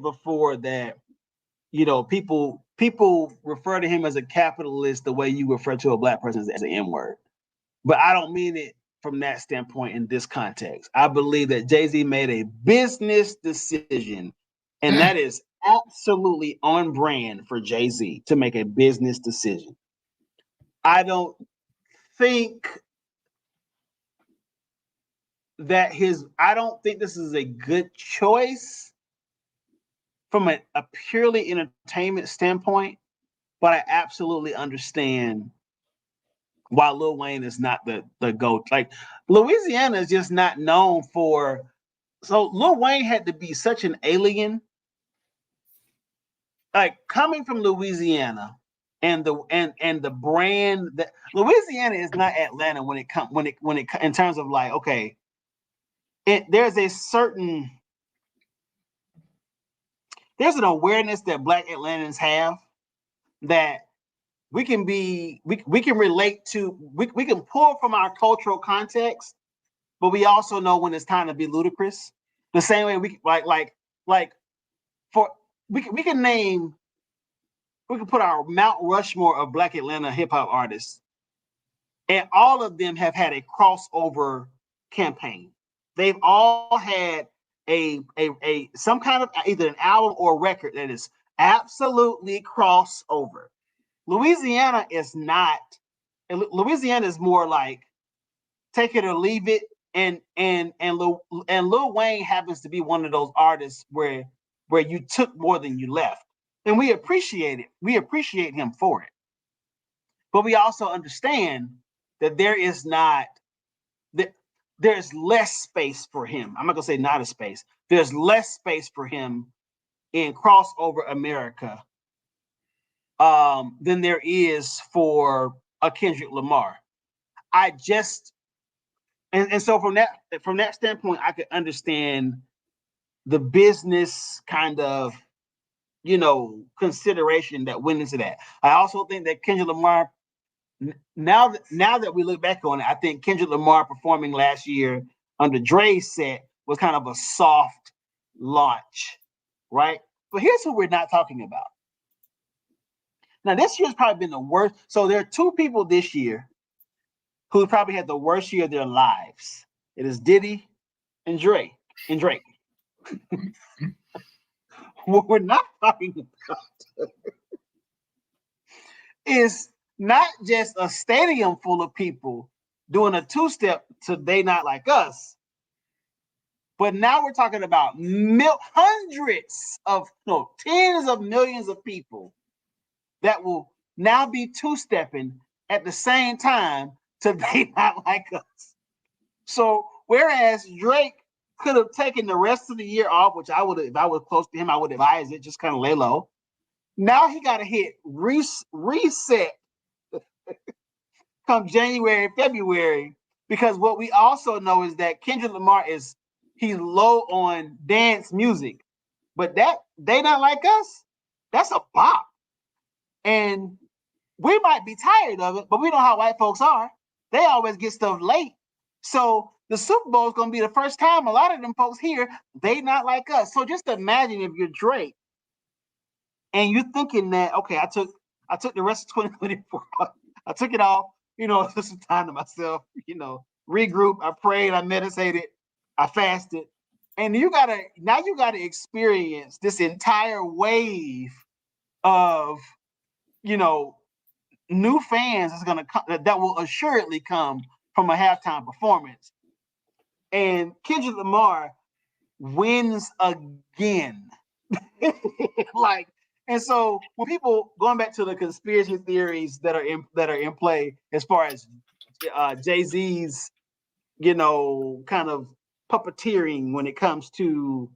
before that, people refer to him as a capitalist the way you refer to a black person as an N-word. But I don't mean it from that standpoint in this context. I believe that Jay-Z made a business decision, and that is absolutely on brand for Jay-Z to make a business decision. I don't think I don't think this is a good choice from a purely entertainment standpoint, but I absolutely understand why Lil Wayne is not the GOAT. Like, Louisiana is just not known for. So Lil Wayne had to be such an alien, like coming from Louisiana, and the brand that Louisiana is not Atlanta when it in terms of like, okay, there's an awareness that Black Atlantans have that we can relate to, we can pull from our cultural context, but we also know when it's time to be ludicrous. The same way we can put our Mount Rushmore of Black Atlanta hip hop artists, and all of them have had a crossover campaign. They've all had a some kind of either an album or record that is absolutely crossover. Louisiana is not. Louisiana is more like take it or leave it, and Lil Wayne happens to be one of those artists where you took more than you left, and we appreciate it. We appreciate him for it, but we also understand that there's less space for him. I'm not gonna say not a space. There's less space for him in crossover America than there is for a Kendrick Lamar. And so from that standpoint, I could understand the business kind of, consideration that went into that. I also think that Kendrick Lamar, now that we look back on it, I think Kendrick Lamar performing last year under Dre's set was kind of a soft launch, right? But here's who we're not talking about. Now, this year's probably been the worst. So there are two people this year who probably had the worst year of their lives. It is Diddy and Drake. What we're not talking about is not just a stadium full of people doing a two-step to They Not Like Us, but now we're talking about tens of millions of people that will now be two-stepping at the same time to They Not Like Us. So whereas Drake could have taken the rest of the year off, which I would, if I was close to him, I would advise it, just kind of lay low. Now he got to hit reset come January, February, because what we also know is that Kendrick Lamar he's low on dance music, but that They Not Like Us, that's a bop. And we might be tired of it, but we know how white folks are. They always get stuff late. So the Super Bowl is going to be the first time a lot of them folks hear They Not Like Us. So just imagine if you're Drake and you're thinking that, okay, I took the rest of 2024. I took it off, took some time to myself, regroup. I prayed, I meditated, I fasted. And you gotta experience this entire wave of, new fans is gonna come that will assuredly come from a halftime performance. And Kendrick Lamar wins again. And so when people going back to the conspiracy theories that are in play as far as Jay-Z's, kind of puppeteering when it comes to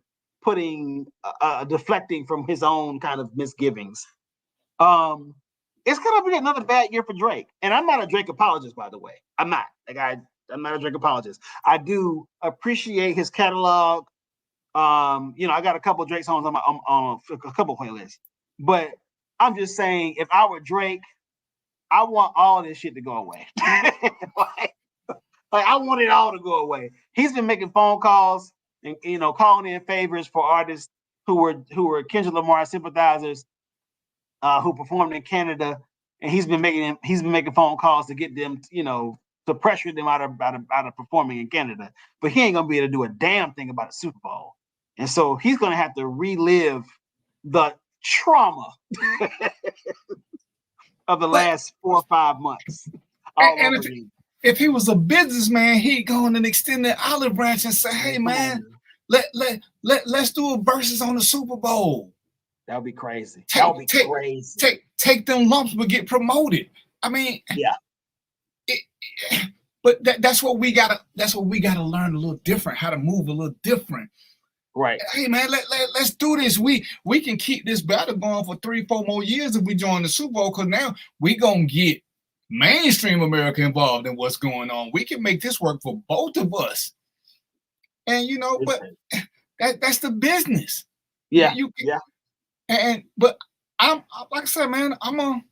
deflecting from his own kind of misgivings. It's gonna be another bad year for Drake. And I'm not a Drake apologist, by the way. I'm not. I'm not a Drake apologist. I do appreciate his catalog. I got a couple of Drake songs on a couple of playlists. But I'm just saying, if I were Drake, I want all this shit to go away. like I want it all to go away. He's been making phone calls and calling in favors for artists who were Kendrick Lamar sympathizers who performed in Canada, and he's been making phone calls to get them, to pressure them out of performing in Canada. But he ain't gonna be able to do a damn thing about a Super Bowl, and so he's gonna have to relive the trauma of the last 4 or 5 months. all And over again. if he was a businessman, he'd go on and extend that olive branch and say, "Hey, man, let's do a versus on the Super Bowl." That would be crazy. That would be crazy. Take them lumps, but get promoted. I mean, yeah. But that's what we gotta. That's what we gotta learn a little different. How to move a little different. Right. Hey man, let's do this. We can keep this battle going for 3-4 more years if we join the Super Bowl, because now we gonna get mainstream America involved in what's going on. We can make this work for both of us. And but that's the business. Yeah. Yeah. But I'm like I said, man, I'm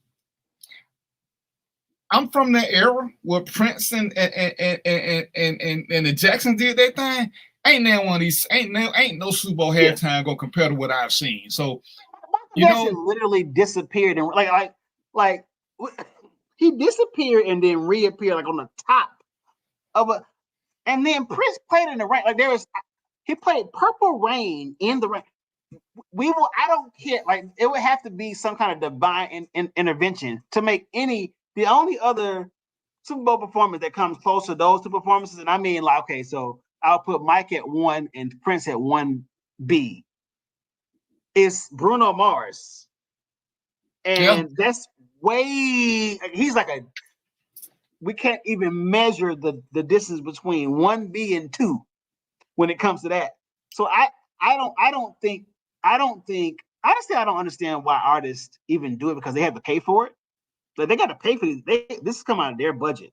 from that era where Prince and the Jacksons did their thing. Ain't now one of these ain't no Super Bowl halftime gonna compare to what I've seen. So literally disappeared and like he disappeared and then reappeared like on the top of a, and then Prince played in the rain. Like he played Purple Rain in the rain. I don't care. Like it would have to be some kind of divine intervention to make the only other Super Bowl performance that comes close to those two performances. And I mean, like, okay, so I'll put Mike at 1 and Prince at 1B. Is Bruno Mars. And that's he's like we can't even measure the distance between 1B and 2 when it comes to that. So I don't think honestly, I don't understand why artists even do it, because they have to pay for it. Like they got to pay for these. This is come out of their budget.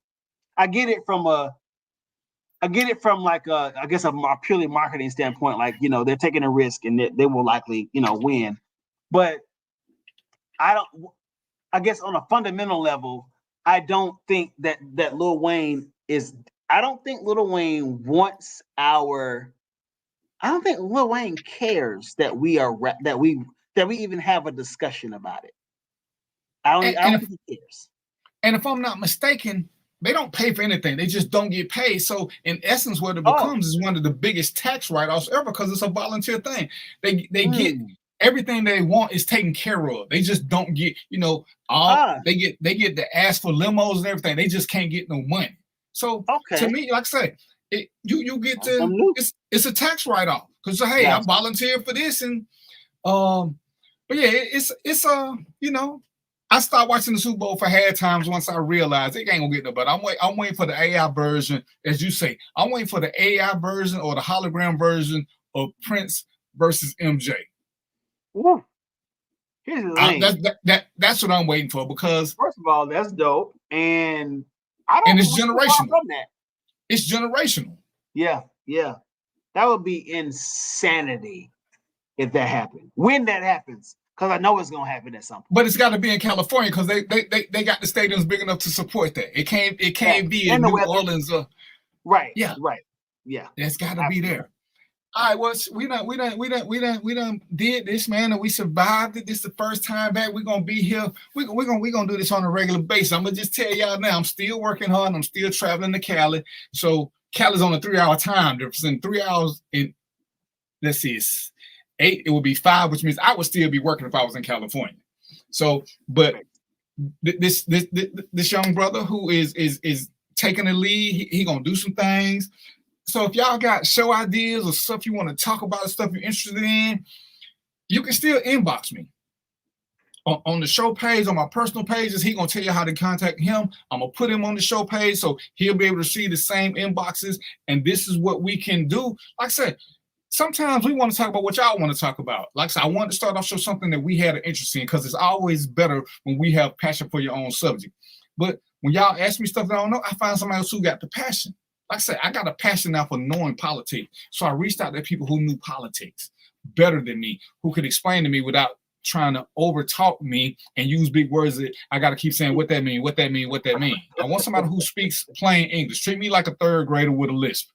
I get it from like I guess a more purely marketing standpoint. Like they're taking a risk and they will likely win. But I guess on a fundamental level, I don't think that Lil Wayne is. I don't think Lil Wayne wants our. I don't think Lil Wayne cares that we even have a discussion about it. I don't think he cares. And if I'm not mistaken, they don't pay for anything. They just don't get paid. So in essence, what it becomes is one of the biggest tax write-offs ever, because it's a volunteer thing. They get everything they want is taken care of. They just don't get, they get to ask for limos and everything. They just can't get no money. So to me, like I say, you get to it's a tax write-off, because hey, I volunteered for this, and but yeah, it's I stopped watching the Super Bowl for half times once I realized it ain't gonna get no better. I'm waiting for the AI version, as you say. I'm waiting for the AI version or the hologram version of Prince versus MJ. Ooh. Here's the thing. That's what I'm waiting for, because first of all, that's dope, and it's generational. From that. It's generational. Yeah, that would be insanity if that happened. When that happens. Because I know it's gonna happen at some point. But it's got to be in California, because they got the stadiums big enough to support that. It can't be in New Orleans. Right. Yeah. Right. Yeah. It's got to be there. All right. Well, we done did this, man, and we survived it. This is the first time back. We're gonna be here. We're gonna do this on a regular basis. I'm gonna just tell y'all now. I'm still working hard. I'm still traveling to Cali. So Cali's on a 3-hour time difference. In 3 hours, let's see, it's 8, it would be 5, which means I would still be working if I was in California. So, but this young brother who is taking the lead, he gonna do some things. So if y'all got show ideas or stuff you want to talk about, stuff you're interested in, you can still inbox me on the show page, on my personal pages. He gonna tell you how to contact him. I'm gonna put him on the show page so he'll be able to see the same inboxes. And this is what we can do. Like I said, sometimes we want to talk about what y'all want to talk about. Like I said, I wanted to start off show something that we had an interest in, because it's always better when we have passion for your own subject. But when y'all ask me stuff that I don't know, I find somebody else who got the passion. Like I said, I got a passion now for knowing politics. So I reached out to people who knew politics better than me, who could explain to me without trying to over talk me and use big words that I got to keep saying what that mean, what that mean, what that mean. I want somebody who speaks plain English. Treat me like a third grader with a lisp.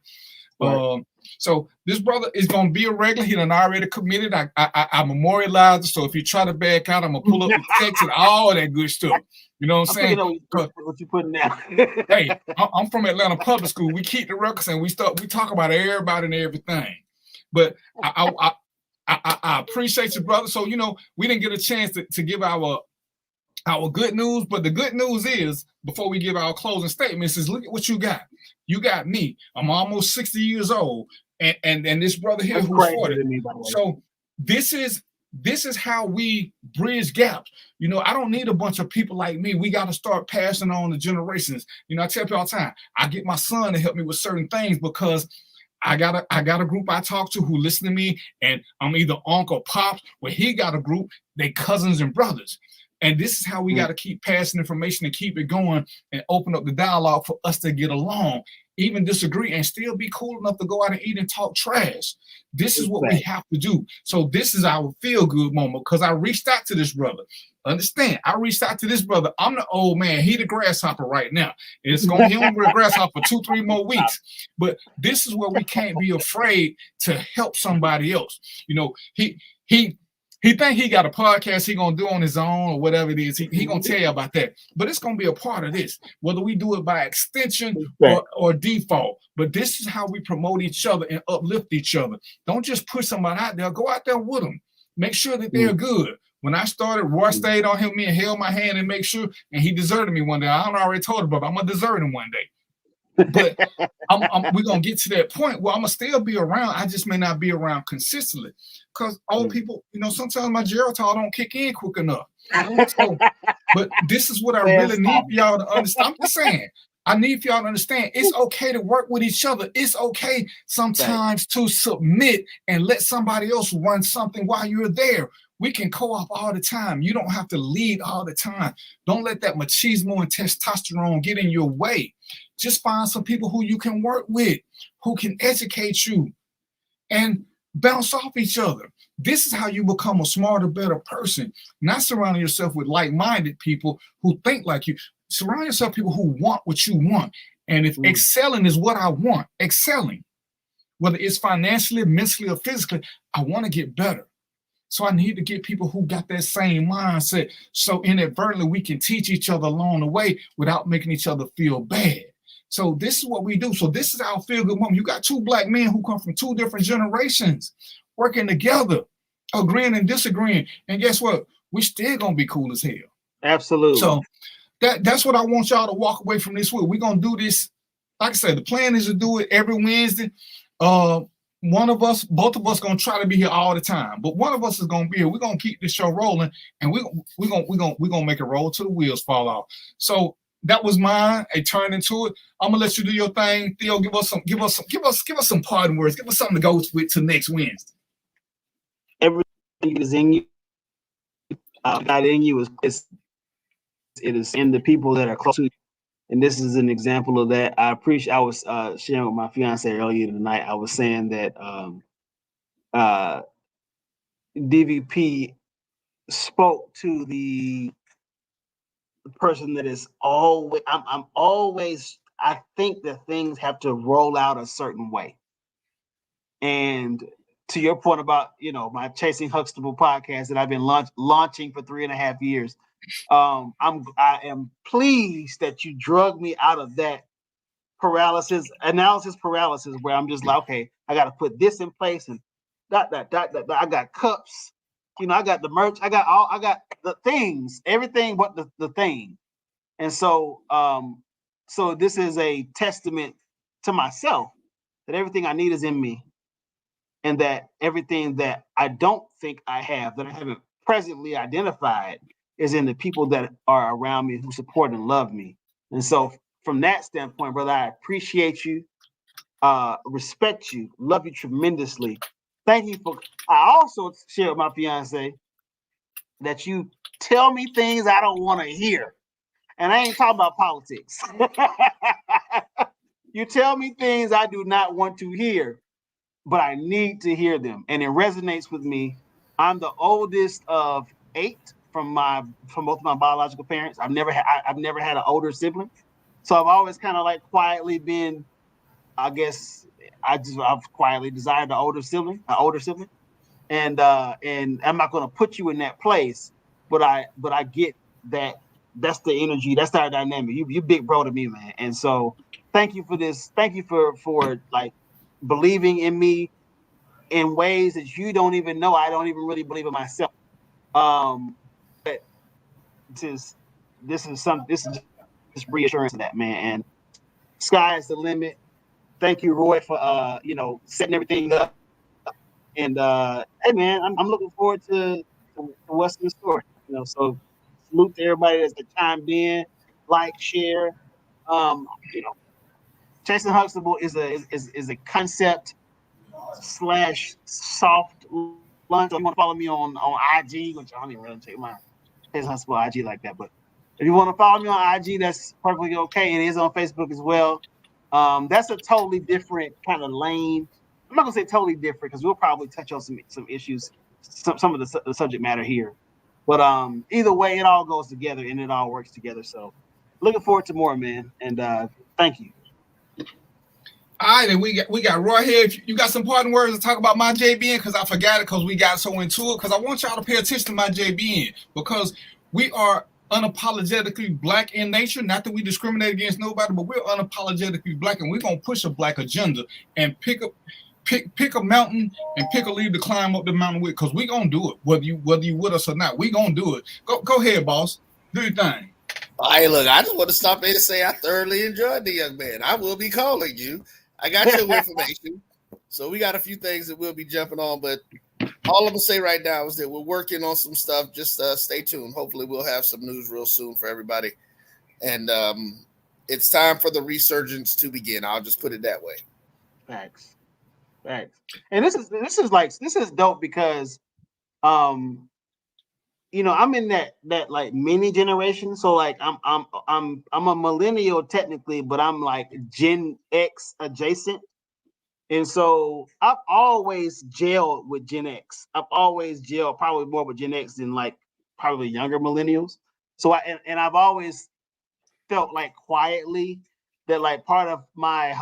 Right. So this brother is gonna be a regular. He done already committed. I memorialized it. So if you try to back out, I'm gonna pull up the text and all that good stuff. You know what I'm saying? What you putting down? Hey, I'm from Atlanta Public School. We keep the records and we talk about everybody and everything. But I appreciate you, brother. So we didn't get a chance to give our our good news. But the good news is, before we give our closing statements, is look at what you got. You got me. I'm almost 60 years old, and this brother here That's who's crazy 40. to me, by the way. So this is how we bridge gaps. You know, I don't need a bunch of people like me. We got to start passing on the generations. You know, I tell people all the time, I get my son to help me with certain things because I got a group I talk to who listen to me, and I'm either uncle, pops, where he got a group, they cousins and brothers. And this is how we got to keep passing information and keep it going and open up the dialogue for us to get along, even disagree, and still be cool enough to go out and eat and talk trash. This is what we have to do. So this is our feel good moment because I reached out to this brother. Understand? I reached out to this brother. I'm the old man. He the grasshopper right now. It's gonna be on the grasshopper 2-3 more weeks. But this is where we can't be afraid to help somebody else. You know, he think he got a podcast he gonna do on his own or whatever it is. He gonna tell you about that. But it's gonna be a part of this, whether we do it by extension or default. But this is how we promote each other and uplift each other. Don't just put somebody out there. Go out there with them. Make sure that they're good. When I started, Roy stayed on him, me and held my hand and make sure, and he deserted me one day. I already told him, but I'm gonna desert him one day. But we're gonna get to that point where I'm gonna still be around. I just may not be around consistently, because old people, you know, sometimes my Geritol don't kick in quick enough. So, but this is what I really need for y'all to understand. I'm just saying, I need for y'all to understand. It's okay to work with each other. It's okay sometimes to submit and let somebody else run something while you're there. We can co-op all the time. You don't have to lead all the time. Don't let that machismo and testosterone get in your way. Just find some people who you can work with, who can educate you and bounce off each other. This is how you become a smarter, better person. Not surrounding yourself with like-minded people who think like you. Surround yourself with people who want what you want. And if excelling is what I want, excelling, whether it's financially, mentally, or physically, I want to get better. So I need to get people who got that same mindset. So inadvertently, we can teach each other along the way without making each other feel bad. So this is what we do. So this is our feel-good moment. You got two black men who come from two different generations working together, agreeing and disagreeing. And guess what? We still going to be cool as hell. Absolutely. So that's what I want y'all to walk away from this with. We're going to do this. Like I said, the plan is to do it every Wednesday. One of us, both of us, gonna try to be here all the time, but one of us is gonna be here. We're gonna keep this show rolling, and we're gonna make it roll till the wheels fall off. So that was mine. A turn into it. I'm gonna let you do your thing, Theo. Give us some parting words. Give us something to go with to next Wednesday. Everything is in you. Not in you. It is in the people that are close to you. And this is an example of that. I was sharing with my fiance earlier tonight. I was saying that DVP spoke to the person that is always. I'm always. I think that things have to roll out a certain way. And to your point about my Chasing Huxtable podcast that I've been launching for 3.5 years. I am pleased that you drug me out of that analysis paralysis, where I'm just like, okay, I got to put this in place and that. I got cups, I got the merch, I got the things, everything but the thing. And so, so this is a testament to myself that everything I need is in me, and that everything that I don't think I have, that I haven't presently identified, is in the people that are around me who support and love me. And so from that standpoint, brother, I appreciate you, respect you, love you tremendously. Thank you I also share with my fiance that you tell me things I don't want to hear. And I ain't talking about politics. You tell me things I do not want to hear, but I need to hear them. And it resonates with me. I'm the oldest of 8 from both of my biological parents. I've never had an older sibling, so I've always kind of like quietly been. I guess I've quietly desired an older sibling, and I'm not going to put you in that place, but I get that. That's the energy. That's our dynamic. You big bro to me, man. And so thank you for this. Thank you for like believing in me in ways that you don't even know. I don't even really believe in myself. But this is just reassurance of that, man. And sky is the limit. Thank you, Roy, for setting everything up. And hey, man, I'm looking forward to what's in store. So salute to everybody that's chimed in, like, share. Chasing Huxtable is a concept / soft lunch. If you want to follow me on IG, which I don't even really take my Chasing Huxtable IG like that, but if you want to follow me on IG, that's perfectly okay. It is on Facebook as well. That's a totally different kind of lane. I'm not gonna say totally different because we'll probably touch on some issues, some of the subject matter here. But either way, it all goes together and it all works together. So looking forward to more, man. And thank you. All right, and we got Roy here. If you got some parting words to talk about my JBN, because I forgot it because we got so into it. Because I want y'all to pay attention to my JBN because we are unapologetically black in nature. Not that we discriminate against nobody, but we're unapologetically black, and we're gonna push a black agenda and pick a mountain and pick a lead to climb up the mountain with. Because we gonna do it, whether you with us or not. We gonna do it. Go ahead, boss. Do your thing. Hey, look, I just want to stop in and say I thoroughly enjoyed the young man. I will be calling you. I got your information. So we got a few things that we'll be jumping on, but all I'm going to say right now is that we're working on some stuff. Just stay tuned. Hopefully we'll have some news real soon for everybody. And it's time for the resurgence to begin. I'll just put it that way. Facts. And this is dope because I'm in that like mini generation. So like I'm a millennial technically, but I'm like Gen X adjacent. And so I've always gelled with Gen X. I've always gelled probably more with Gen X than like probably younger millennials. So I've always felt like quietly that like part of my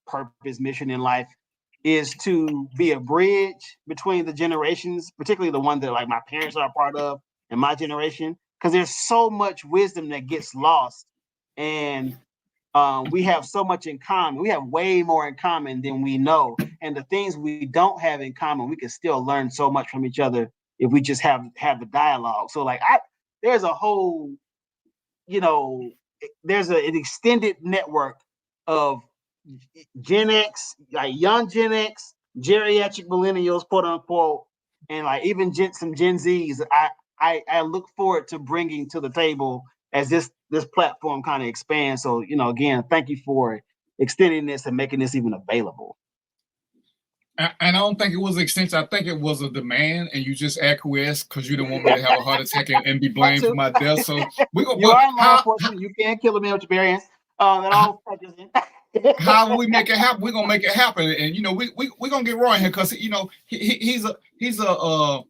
purpose, mission in life is to be a bridge between the generations, particularly the ones that like my parents are a part of and my generation, because there's so much wisdom that gets lost. And we have so much in common. We have way more in common than we know. And the things we don't have in common, we can still learn so much from each other if we just have the dialogue. So like there's a whole, there's an extended network of Gen X, like young Gen X, geriatric millennials, quote unquote, and like even some Gen Zs. I look forward to bringing to the table as this platform kind of expands. So again, thank you for extending this and making this even available. And I don't think it was an extension. I think it was a demand, and you just acquiesced because you didn't want me to have a heart attack and be blamed for my death. So we're gonna. You are law enforcement. You can't kill a man with your variance. That all factors in. How will we make it happen? We're gonna make it happen, and we're gonna get Roy here because he's a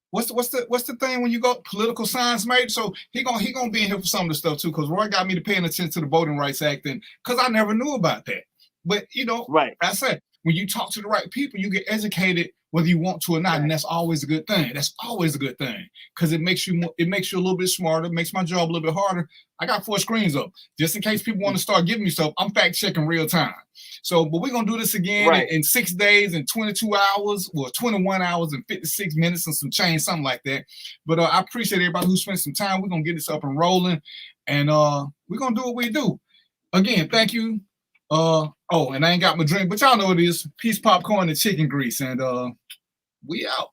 what's the thing when you go political science major? So he gonna be in here for some of the stuff too, because Roy got me to paying attention to the Voting Rights Act, and because I never knew about that. But right. I said when you talk to the right people, you get educated whether you want to or not, right. And that's always a good thing. That's always a good thing because it makes you a little bit smarter, makes my job a little bit harder. I got 4 screens up just in case people want to start giving me stuff. I'm fact checking real time. So, but we're gonna do this again right. in 6 days and 22 hours, or 21 hours and 56 minutes and some change, something like that. But I appreciate everybody who spent some time. We're gonna get this up and rolling, and we're gonna do what we do. Again, thank you. And I ain't got my drink, but y'all know what it is. Peace, popcorn, and chicken grease, and we out.